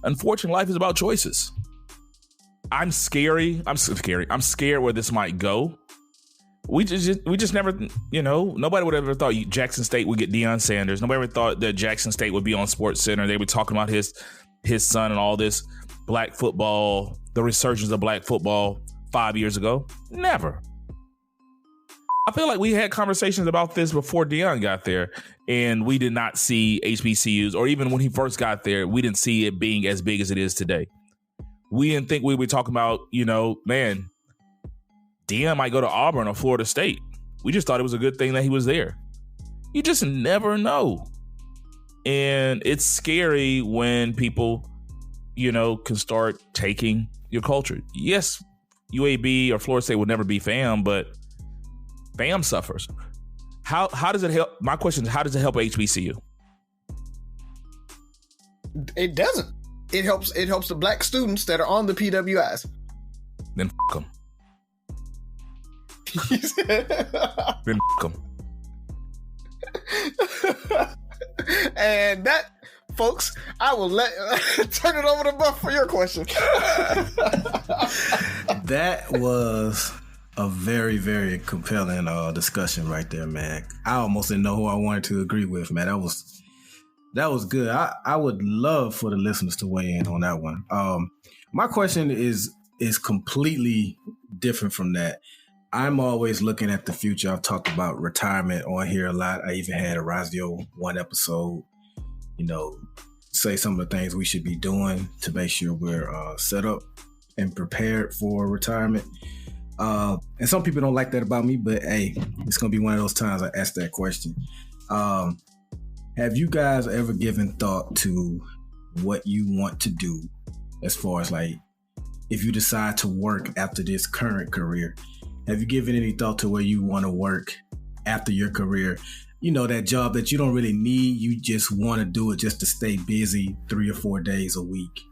Unfortunately, life is about choices. I'm scared where this might go. We just never, you know, nobody would have ever thought Jackson State would get Deion Sanders. Nobody ever thought that Jackson State would be on Sports Center. They were talking about his son and all this black football, the resurgence of black football 5 years ago. Never. I feel like we had conversations about this before Deion got there, and we did not see HBCUs, or even when he first got there, we didn't see it being as big as it is today. We didn't think we were talking about, you know, man, Deion might go to Auburn or Florida State. We just thought it was a good thing that he was there. You just never know. And it's scary when people, you know, can start taking your culture. Yes, UAB or Florida State will never be FAM, but FAM suffers. How does it help? My question is, how does it help HBCU? It doesn't. It helps the black students that are on the PWIs. Then f*** them. Then f*** them. And that, folks, I will turn it over to Buff for your question. That was a very, very compelling discussion right there, man. I almost didn't know who I wanted to agree with, man. That was good. I would love for the listeners to weigh in on that one. My question is completely different from that. I'm always looking at the future. I've talked about retirement on here a lot. I even had a Razi one episode, you know, say some of the things we should be doing to make sure we're set up and prepared for retirement. And some people don't like that about me, but hey, it's going to be one of those times I ask that question. Have you guys ever given thought to what you want to do as far as, like, if you decide to work after this current career? Have you given any thought to where you want to work after your career? You know, that job that you don't really need, you just want to do it just to stay busy 3 or 4 days a week.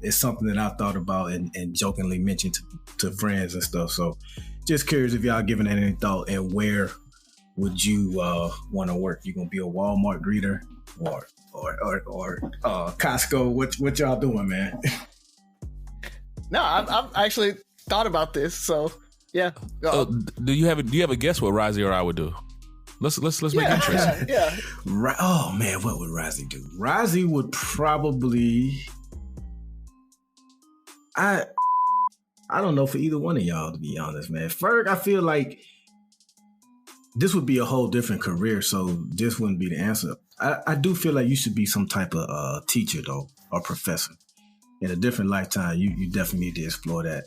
It's something that I thought about and jokingly mentioned to friends and stuff. So just curious if y'all giving that any thought, and where would you want to work? You gonna be a Walmart greeter or Costco? What y'all doing, man? No, I've actually thought about this. So yeah. Do you have a guess what Razi or I would do? Let's make it interesting. Yeah. Oh man, what would Razi do? Razi would probably. I don't know for either one of y'all, to be honest, man. Ferg, I feel like this would be a whole different career, so this wouldn't be the answer. I do feel like you should be some type of teacher, though, or professor. In a different lifetime, you definitely need to explore that.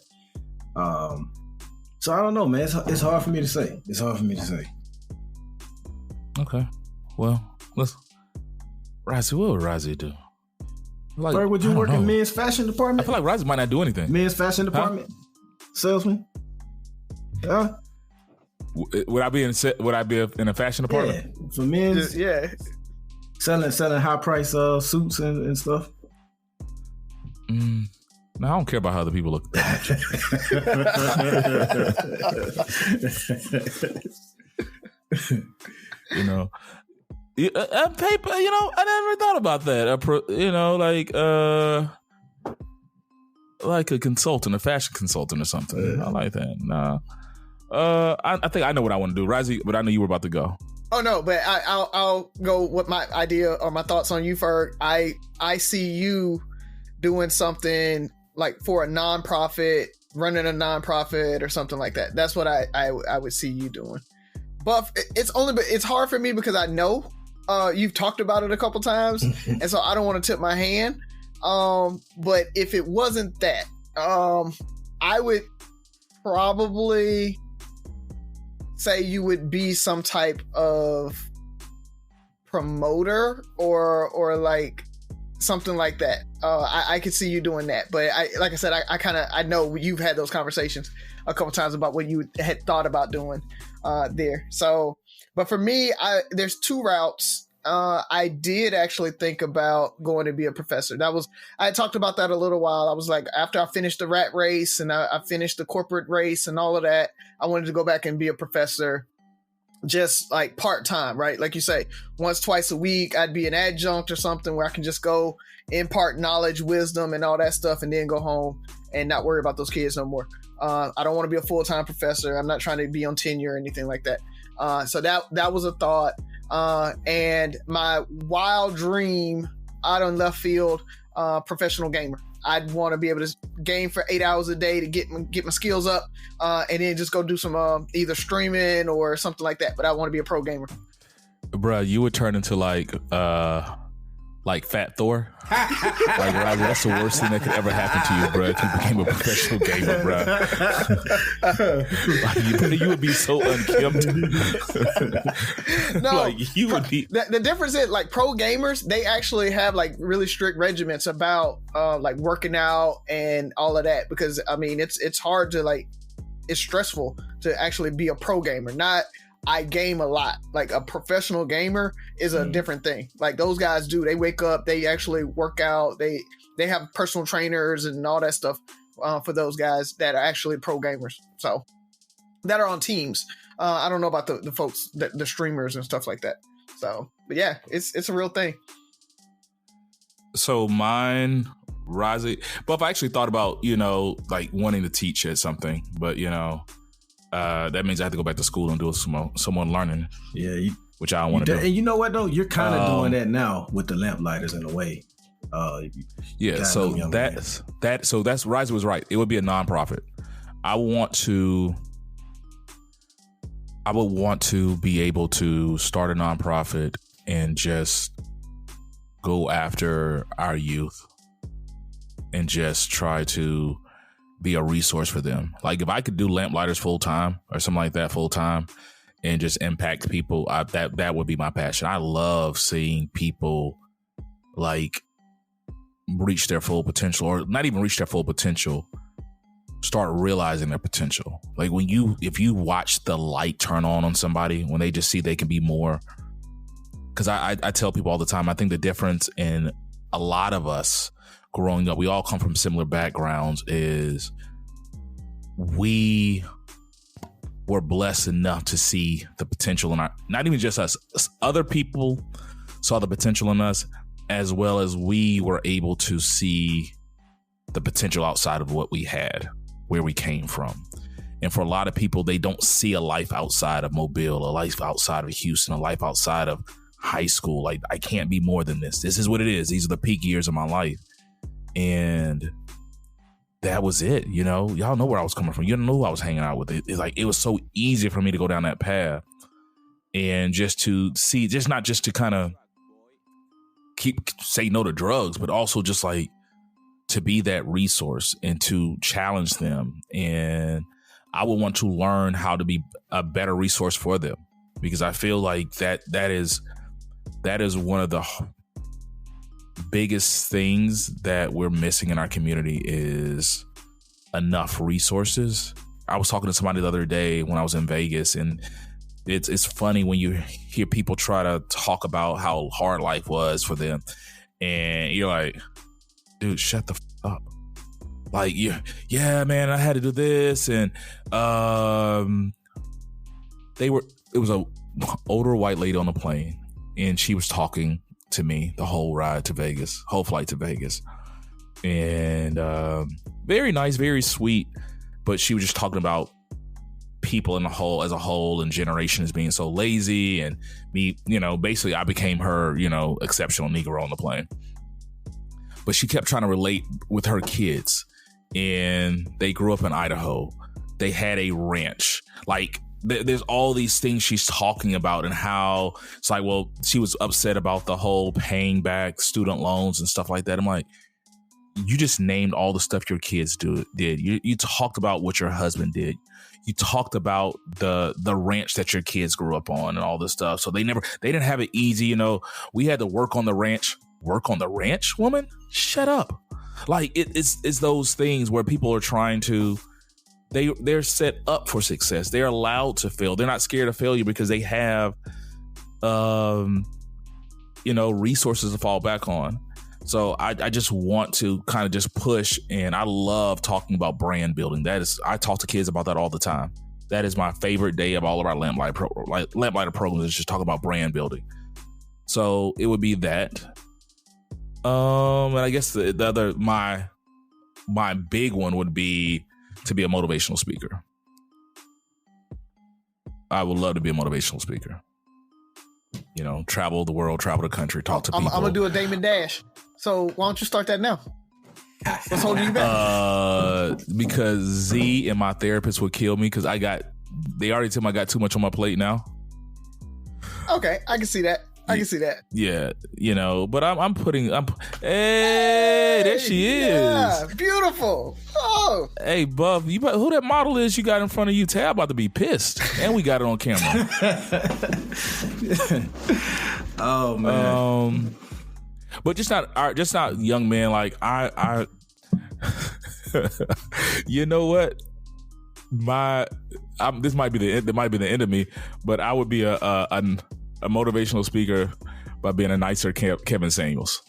So I don't know, man. It's hard for me to say. Okay. Well, Razi, what would Razi do? Like, Ferg, would you work in men's fashion department? I feel like Razi might not do anything. Men's fashion department? Salesman? Would I be in a fashion department? Yeah, for men's. Yeah. Selling high price suits and stuff. No, I don't care about how other people look that much. You know. Paper, you know, I never thought about that. You know, like a consultant, a fashion consultant or something. Yeah. I like that. Nah. I think I know what I want to do, Razi, but I know you were about to go. Oh no, but I'll go with my idea or my thoughts on you, Ferg. I see you doing something like for a nonprofit, running a nonprofit or something like that. That's what I would see you doing. Buff, it's hard for me because I know you've talked about it a couple times, and so I don't want to tip my hand. But if it wasn't that, I would probably say you would be some type of promoter or like something like that. I could see you doing that, but like I said, I know you've had those conversations a couple times about what you had thought about doing there. So, but for me, there's two routes. I did actually think about going to be a professor. I talked about that a little while. I was like, after I finished the rat race and I finished the corporate race and all of that, I wanted to go back and be a professor, just like part-time, right? Like you say, once, twice a week, I'd be an adjunct or something where I can just go impart knowledge, wisdom, and all that stuff, and then go home and not worry about those kids no more. I don't want to be a full-time professor. I'm not trying to be on tenure or anything like that. So that was a thought. And my wild dream out on left field, professional gamer. I'd want to be able to game for 8 hours a day to get my skills up, and then just go do some either streaming or something like that. But I want to be a pro gamer. Bruh, you would turn into like Fat Thor. Like, Razi, that's the worst thing that could ever happen to you, bro. If you became a professional gamer, bro. Like, you would be so unkempt. No, like, you would be. The difference is, like, pro gamers, they actually have like really strict regiments about like working out and all of that, because I mean it's hard to it's stressful to actually be a pro gamer. Not I game a lot. Like, a professional gamer is a different thing. Like, those guys they wake up, they actually work out, they have personal trainers and all that stuff for those guys that are actually pro gamers, so that are on teams. I don't know about the folks, the streamers and stuff like that. So, but yeah, it's a real thing. So mine, Razi, but if I actually thought about, like wanting to teach at something, but that means I have to go back to school and do someone learning. Yeah, which I don't want to do. And you know what though? You're kind of doing that now with the lamplighters in a way. Yeah, so that's Razi was right. It would be a nonprofit. I would want to be able to start a nonprofit and just go after our youth and just try to be a resource for them. Like, if I could do lamplighters full time or something like that full time and just impact people, that would be my passion. I love seeing people like reach their full potential, or not even reach their full potential, start realizing their potential. Like, if you watch the light turn on somebody when they just see they can be more. Because I tell people all the time, I think the difference in a lot of us growing up, we all come from similar backgrounds, is we were blessed enough to see the potential in not even just us, other people saw the potential in us, as well as we were able to see the potential outside of what we had, where we came from. And for a lot of people, they don't see a life outside of Mobile, a life outside of Houston, a life outside of high school. Like, I can't be more than this. This is what it is. These are the peak years of my life. And that was it. Y'all know where I was coming from. You know who I was hanging out with. It was so easy for me to go down that path, and just to see, just not just to kind of say no to drugs, but also just like to be that resource and to challenge them. And I would want to learn how to be a better resource for them, because I feel like that is one of the biggest things that we're missing in our community, is enough resources. I was talking to somebody the other day when I was in Vegas, and it's funny when you hear people try to talk about how hard life was for them, and you're like, dude, shut the up. Like, yeah, man, I had to do this, and it was a older white lady on the plane, and she was talking to me the whole flight to Vegas, and very nice, very sweet, but she was just talking about people as a whole and generations being so lazy, and me, basically I became her, exceptional Negro on the plane. But she kept trying to relate with her kids, and they grew up in Idaho. They had a ranch. Like, there's all these things she's talking about and how it's like, well, she was upset about the whole paying back student loans and stuff like that. I'm like, you just named all the stuff your kids did. You talked about what your husband did. You talked about the ranch that your kids grew up on and all this stuff. So they didn't have it easy. You know, we had to work on the ranch. Work on the ranch, woman? Shut up. Like it's those things where people are trying to, they're set up for success. They're allowed to fail. They're not scared of failure because they have, resources to fall back on. So I just want to kind of just push, and I love talking about brand building. I talk to kids about that all the time. That is my favorite day of all of our Lamplighter programs, is just talk about brand building. So it would be that. And I guess the other, my big one would be to be a motivational speaker. I would love to be a motivational speaker. You know, travel the world, travel the country, talk to people. I'm gonna do a Damon Dash. So why don't you start that now? What's holding you back? Because Z and my therapist would kill me because they already tell me I got too much on my plate now. Okay, I can see that. Yeah, you know, but hey, there she is. Yeah, beautiful. Oh. Hey, Buff, who that model is you got in front of you? Tab about to be pissed. And we got it on camera. Oh, man. But just not young men. Like I you know what? This might be the end of me, but I would be a motivational speaker by being a nicer Kevin Samuels.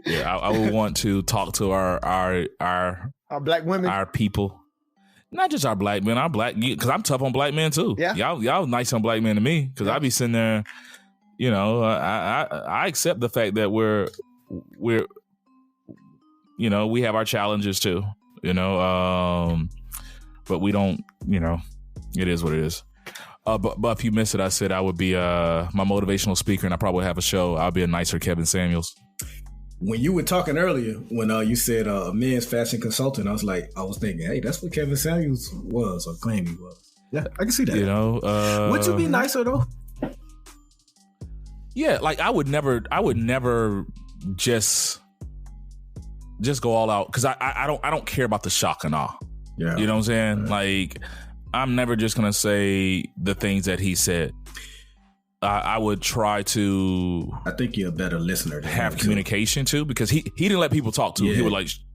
Yeah, I would want to talk to our black women, our people, not just our black men, because I'm tough on black men too. Yeah, y'all nice on black men to me because I be sitting there, you know, I accept the fact that we're you know, we have our challenges too, you know, but we don't, you know. It is what it is. But if you missed it, I said I would be my motivational speaker, and I probably have a show. I'll be a nicer Kevin Samuels. When you were talking earlier, when you said a men's fashion consultant, I was thinking, hey, that's what Kevin Samuels was or claimed he was. Yeah, I can see that. You know, would you be nicer though? Yeah, like I would never just go all out because I don't care about the shock and awe. Yeah, you know what I'm saying? Like, I'm never just going to say the things that he said. I would try to... I think you're a better listener. Have communication too, because he didn't let people talk to him. He would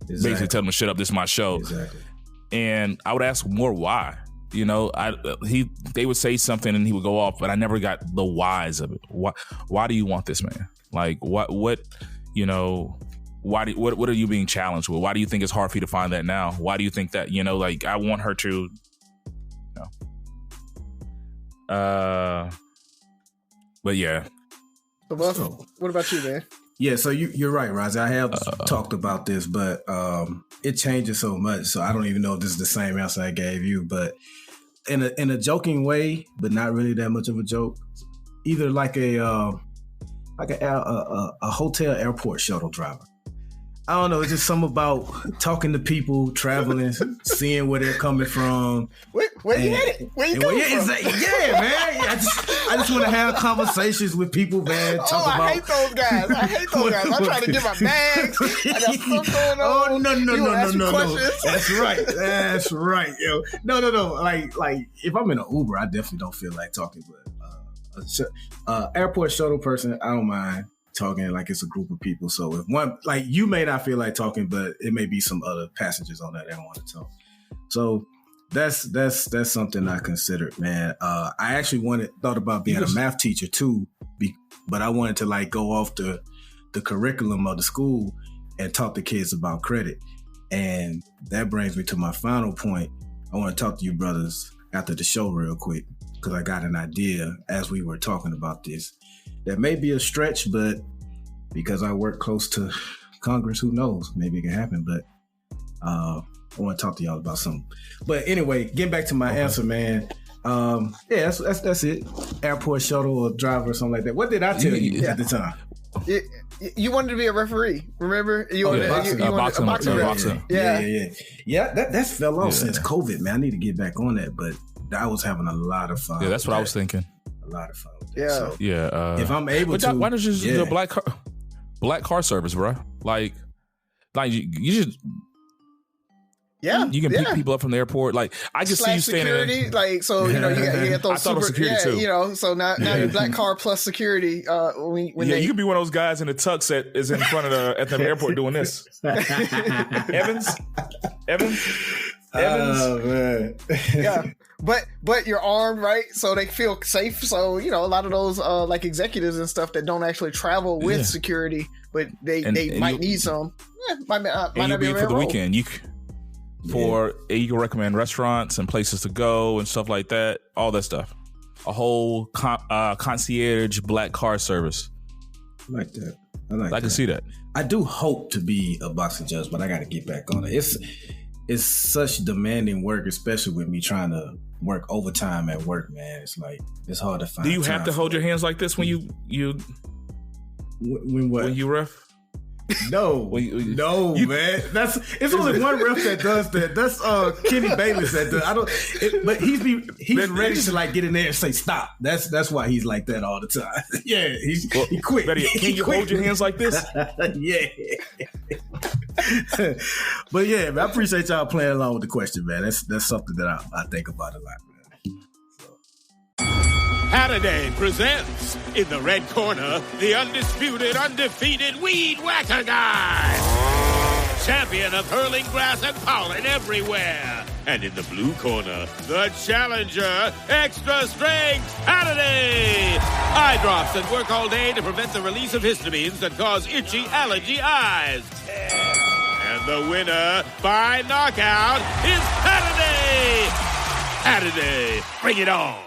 basically tell them to shut up, this is my show. Exactly. And I would ask more why. You know, they would say something and he would go off, but I never got the whys of it. Why do you want this, man? Like, what you know... What are you being challenged with? Why do you think it's hard for you to find that now? Why do you think that, you know, like I want her to, but yeah. So, what about you, man? Yeah, so you're right, Razi. I have talked about this, but it changes so much. So I don't even know if this is the same answer I gave you, but in a joking way, but not really that much of a joke. Either like a hotel airport shuttle driver. I don't know. It's just something about talking to people, traveling, seeing where they're coming from. Where you headed? Where you coming from? Yeah, man. Yeah, I just want to have conversations with people, man. I hate those guys. I'm trying to get my bags. I got stuff going on. Oh, no. That's right, yo. No. Like if I'm in an Uber, I definitely don't feel like talking. But airport shuttle person, I don't mind talking like it's a group of people. So if one, like you may not feel like talking, but it may be some other passengers on that want to talk. So that's something I considered, man. I actually thought about being a math teacher too, but I wanted to like go off the curriculum of the school and talk to kids about credit. And that brings me to my final point. I want to talk to you brothers after the show real quick, because I got an idea as we were talking about this. That may be a stretch, but because I work close to Congress, who knows? Maybe it can happen, but I want to talk to y'all about something. But anyway, getting back to my answer, man. Yeah, that's it. Airport shuttle or driver or something like that. What did I tell you at the time? You wanted to be a referee, remember? You wanted boxing. Yeah. That's fell off since COVID, man. I need to get back on that, but I was having a lot of fun. Yeah, that's what I was thinking. A lot of fun. Yeah. So, if I'm able to, why don't you just do a black car service, bro? Like you just. Yeah, you can pick people up from the airport. Like I just see you standing security, like so. You know, you get those. I thought it was security too. You know, so now your black car plus security. When you could be one of those guys in the tux that is in front of at the airport doing this. Evans. Oh man. Yeah, but you're armed, right? So they feel safe. So you know, a lot of those like executives and stuff that don't actually travel with security, but they might need some. Might not be for the weekend. You can recommend restaurants and places to go and stuff like that. All that stuff. A whole concierge black car service. I like that. I can see that. I do hope to be a boxing judge, but I got to get back on it. It's such demanding work, especially with me trying to work overtime at work, man. It's like it's hard to find. Do you have to hold your hands like this when you when you ref? No, man. It's only one ref that does that. That's Kenny Bayless that does. But he's ready to like get in there and say stop. That's why he's like that all the time. Yeah, he quick. Can you hold your hands like this? Yeah. But yeah, man, I appreciate y'all playing along with the question, man. That's something that I think about a lot, man. Saturday presents, in the red corner, the undisputed, undefeated Weed Whacker Guy. Champion of hurling grass and pollen everywhere. And in the blue corner, the challenger, extra strength Saturday. Eye drops that work all day to prevent the release of histamines that cause itchy allergy eyes. And the winner by knockout is Saturday. Saturday, bring it on.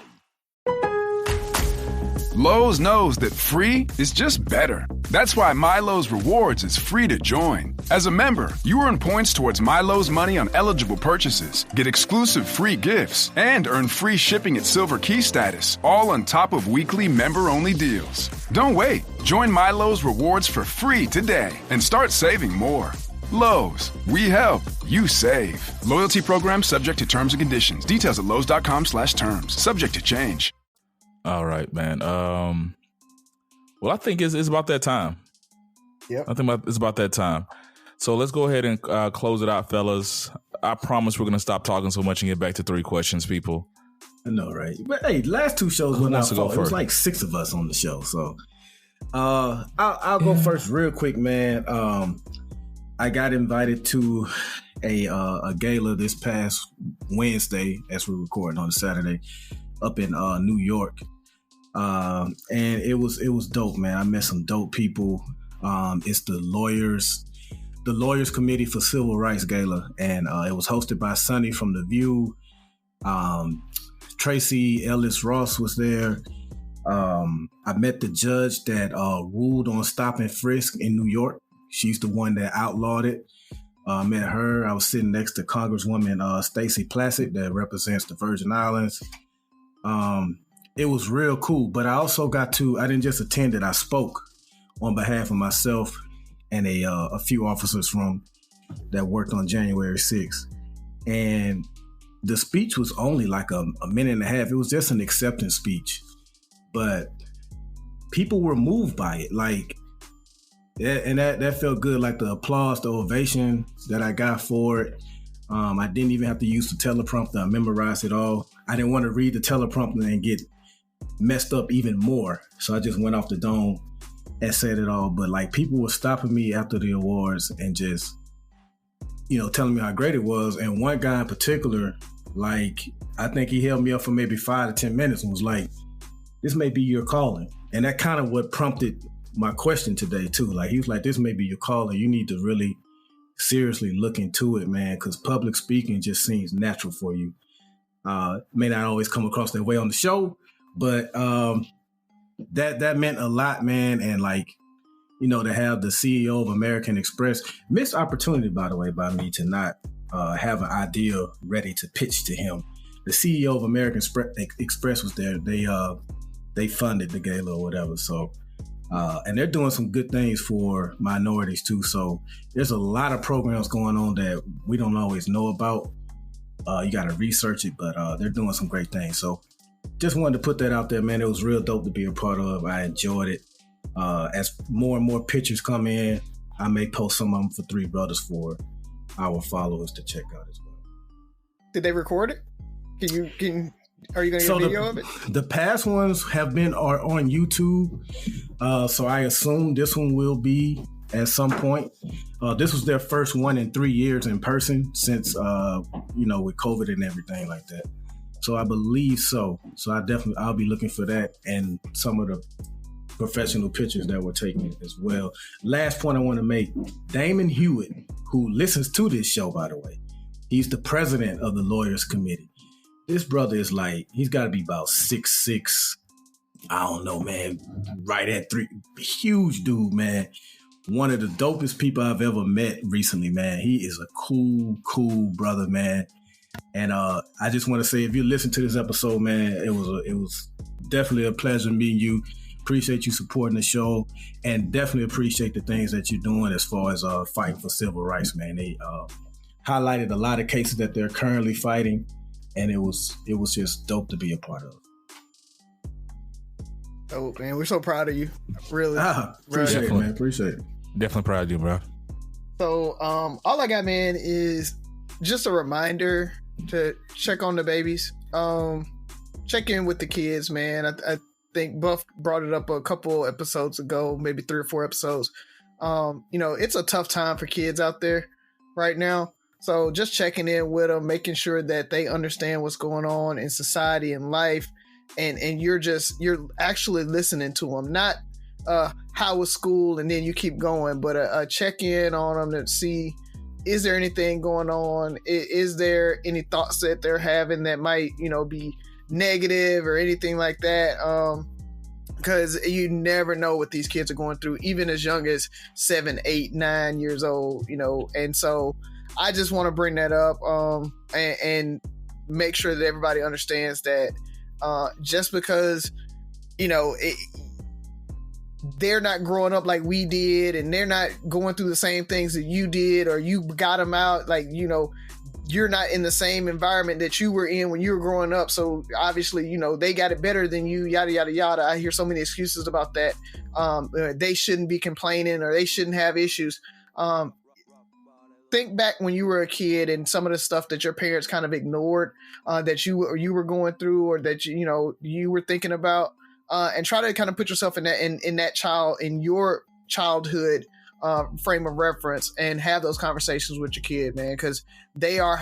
Lowe's knows that free is just better. That's why MyLowe's Rewards is free to join. As a member, you earn points towards MyLowe's money on eligible purchases, get exclusive free gifts, and earn free shipping at Silver Key status, all on top of weekly member-only deals. Don't wait. Join MyLowe's Rewards for free today and start saving more. Lowe's, we help, you save. Loyalty program subject to terms and conditions. Details at lowes.com/terms. Subject to change. All right, man. Well, I think it's about that time. Yep. I think it's about that time. So let's go ahead and close it out, fellas. I promise we're going to stop talking so much and get back to 3 questions, people. I know, right? But hey, last 2 shows were not fault. It was like 6 of us on the show. So I'll go first real quick, man. I got invited to a gala this past Wednesday, as we're recording on Saturday, up in New York. And it was dope, man. I met some dope people. It's the Lawyers Committee for Civil Rights Gala, and it was hosted by Sonny from The View. Tracy Ellis Ross was there. I met the judge that ruled on stop and frisk in New York. She's the one that outlawed it. Met her. I was sitting next to Congresswoman Stacey Placid that represents the Virgin Islands. It was real cool, but I also I didn't just attend it, I spoke on behalf of myself and a few officers that worked on January 6th. And the speech was only like a minute and a half. It was just an acceptance speech, but people were moved by it. Like, and that felt good. Like the applause, the ovation that I got for it. I didn't even have to use the teleprompter. I memorized it all. I didn't want to read the teleprompter and get messed up even more. So I just went off the dome and said it all. But like, people were stopping me after the awards and just, telling me how great it was. And one guy in particular, like, I think he held me up for maybe 5 to 10 minutes and was like, this may be your calling. And that kind of what prompted my question today too. Like, he was like, this may be your calling. You need to really seriously look into it, man, because public speaking just seems natural for you. May not always come across that way on the show, but that meant a lot, man. And like, to have the CEO of American Express, missed opportunity, by the way, by me to not have an idea ready to pitch to him. The CEO of American Express was there. They funded the gala or whatever. So And they're doing some good things for minorities too. So there's a lot of programs going on that we don't always know about. You got to research it, but they're doing some great things. So just wanted to put that out there, man. It was real dope to be a part of. I enjoyed it. As more and more pictures come in, I may post some of them for Three Brothers for our followers to check out as well. Did they record it? Are you going to get a video of it? The past ones are on YouTube. So I assume this one will be at some point. This was their first one in 3 years in person since, with COVID and everything like that. So I believe so. So I'll be looking for that and some of the professional pictures that were taken as well. Last point I want to make, Damon Hewitt, who listens to this show, by the way, he's the president of the Lawyers Committee. This brother is he's got to be about 6'6". I don't know, man. Right at 3. Huge dude, man. One of the dopest people I've ever met recently, man. He is a cool brother, man. And I just want to say, if you listen to this episode, man, it was definitely a pleasure meeting you. Appreciate you supporting the show, and definitely appreciate the things that you're doing as far as fighting for civil rights, man. They highlighted a lot of cases that they're currently fighting, and it was just dope to be a part of. Oh man, we're so proud of you. Really. Appreciate it, man. Appreciate it. Definitely proud of you, bro. So all I got, man, is just a reminder to check on the babies. Check in with the kids, man. I think Buff brought it up a couple episodes ago, maybe 3 or 4 episodes. It's a tough time for kids out there right now. So just checking in with them, making sure that they understand what's going on in society and life. And you're actually listening to them, not how was school and then you keep going, but a check in on them to see, is there anything going on? Is there any thoughts that they're having that might, be negative or anything like that? Because you never know what these kids are going through, even as young as 7, 8, 9 years old, and so I just want to bring that up and make sure that everybody understands that just because, they're not growing up like we did and they're not going through the same things that you did, or you got them out, you're not in the same environment that you were in when you were growing up. So obviously, they got it better than you, yada, yada, yada. I hear so many excuses about that. They shouldn't be complaining or they shouldn't have issues. Think back when you were a kid and some of the stuff that your parents kind of ignored, that you were going through, or that you were thinking about, and try to kind of put yourself in your childhood frame of reference, and have those conversations with your kid, man, because they are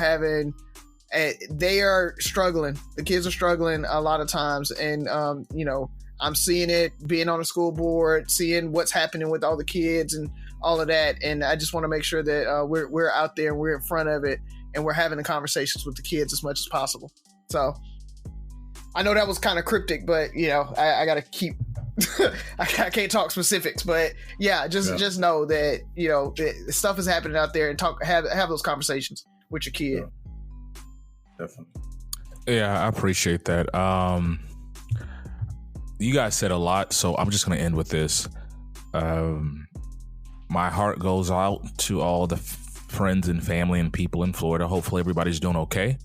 struggling. The kids are struggling a lot of times, and I'm seeing it, being on the school board, seeing what's happening with all the kids and all of that. And I just want to make sure that we're out there and we're in front of it, and we're having the conversations with the kids as much as possible. So I know that was kind of cryptic, but I got to keep, I can't talk specifics, but just know that, that stuff is happening out there, and have those conversations with your kid. Yeah. Definitely. Yeah, I appreciate that. You guys said a lot, so I'm just going to end with this. My heart goes out to all the friends and family and people in Florida. Hopefully everybody's doing okay.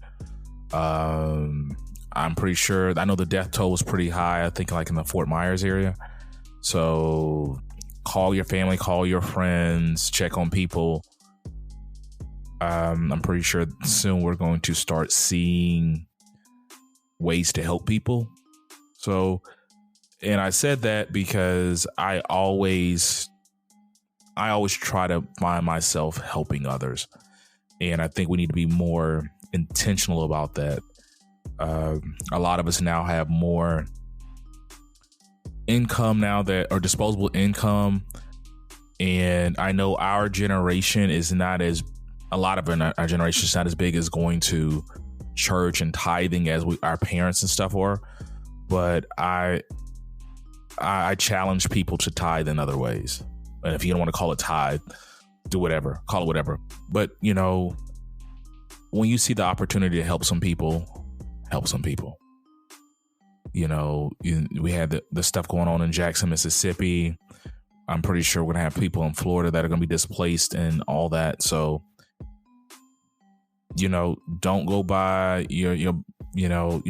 I'm pretty sure, I know the death toll was pretty high, I think in the Fort Myers area. So call your family, call your friends, check on people. I'm pretty sure soon we're going to start seeing ways to help people. So, and I said that because I always try to find myself helping others. And I think we need to be more intentional about that. A lot of us now have more income now, or disposable income. And I know our generation is not as, a lot of our generation is not as big as going to church and tithing as our parents and stuff were. But I challenge people to tithe in other ways. And if you don't want to call it tithe, do whatever, call it whatever. But, when you see the opportunity to help some people, help some people. We had the stuff going on in Jackson, Mississippi. I'm pretty sure we're going to have people in Florida that are going to be displaced and all that. So, don't go buy your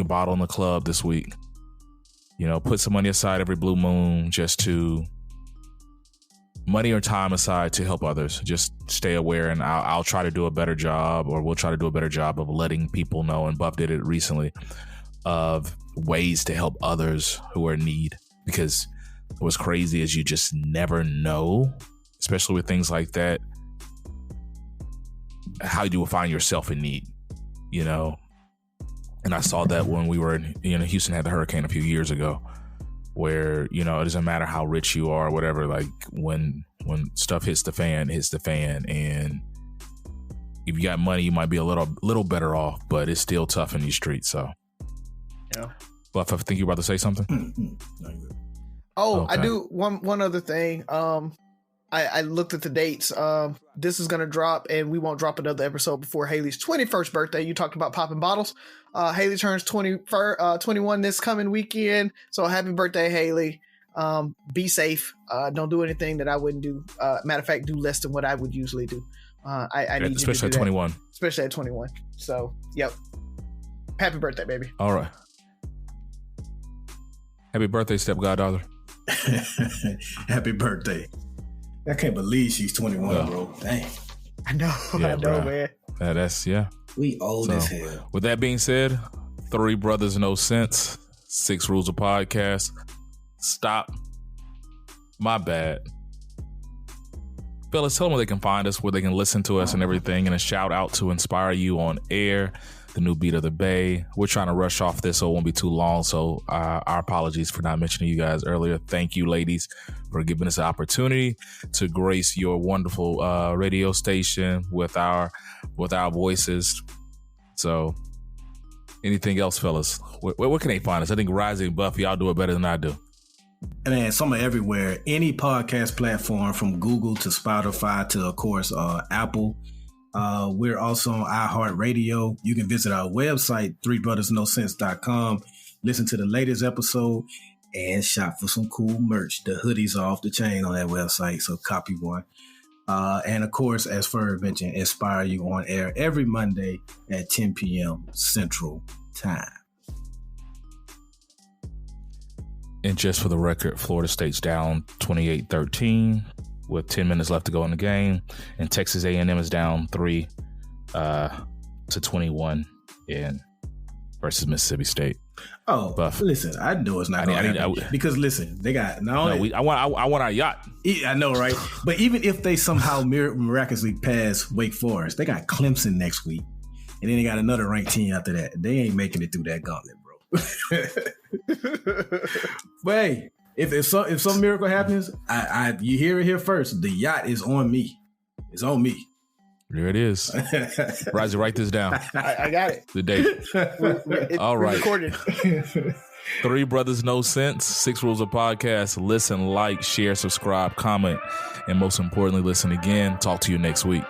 bottle in the club this week. Put some money aside every blue moon money or time aside to help others. Just stay aware, and I'll try to do a better job, or we'll try to do a better job of letting people know, and Buff did it recently, of ways to help others who are in need. Because what's crazy is you just never know, especially with things like that, how you will find yourself in need, And I saw that when we were in, Houston had the hurricane a few years ago, where, it doesn't matter how rich you are or whatever, like when stuff hits the fan. And if you got money, you might be a little better off, but it's still tough in these streets. So, yeah. Buff, I think you're about to say something. Okay. I do one other thing. I looked at the dates. This is going to drop, and we won't drop another episode before Haley's 21st birthday. You talked about popping bottles. Haley turns 21 this coming weekend. So happy birthday, Haley. Be safe. Don't do anything that I wouldn't do. Matter of fact, do less than what I would usually do. I need especially you to do at 21. that. Especially at 21. So, yep. Happy birthday, baby. All right. Happy birthday, step goddaughter. Happy birthday. I can't believe she's 21, bro. Dang. I know, man. That's. We old as hell. With that being said, 3 brothers, no sense. 6 rules of podcast. Stop. My bad. Fellas, tell them where they can find us, where they can listen to us and everything. And a shout out to Inspire You on Air, the new beat of the Bay. We're trying to rush off this so it won't be too long. So our apologies for not mentioning you guys earlier. Thank you, ladies, for giving us the opportunity to grace your wonderful radio station with our voices. So anything else, fellas? Where can they find us? I think Razi and Buff, y'all do it better than I do. Man, some are everywhere. Any podcast platform, from Google to Spotify to, of course, Apple. We're also on iHeartRadio. You can visit our website, threebrothersnosense.com. Listen to the latest episode and shop for some cool merch. The hoodies are off the chain on that website, so copy one. And of course, as Ferg mentioned, Inspire You on Air every Monday at 10 p.m. Central Time. And just for the record, Florida State's down 28-13 with 10 minutes left to go in the game. And Texas A&M is down 3 to 21 versus Mississippi State. Oh, Buff. Listen, I know it's not going to happen. Because listen, they got... I want our yacht. I know, right? But even if they somehow miraculously pass Wake Forest, they got Clemson next week. And then they got another ranked team after that. They ain't making it through that gauntlet, bro. But hey, if some miracle happens, you hear it here first. The yacht is on me. It's on me. There it is. Razi, write this down. I got it. The date. All right. Recorded. 3 brothers, no sense. 6 rules of podcast. Listen, like, share, subscribe, comment, and most importantly, listen again. Talk to you next week.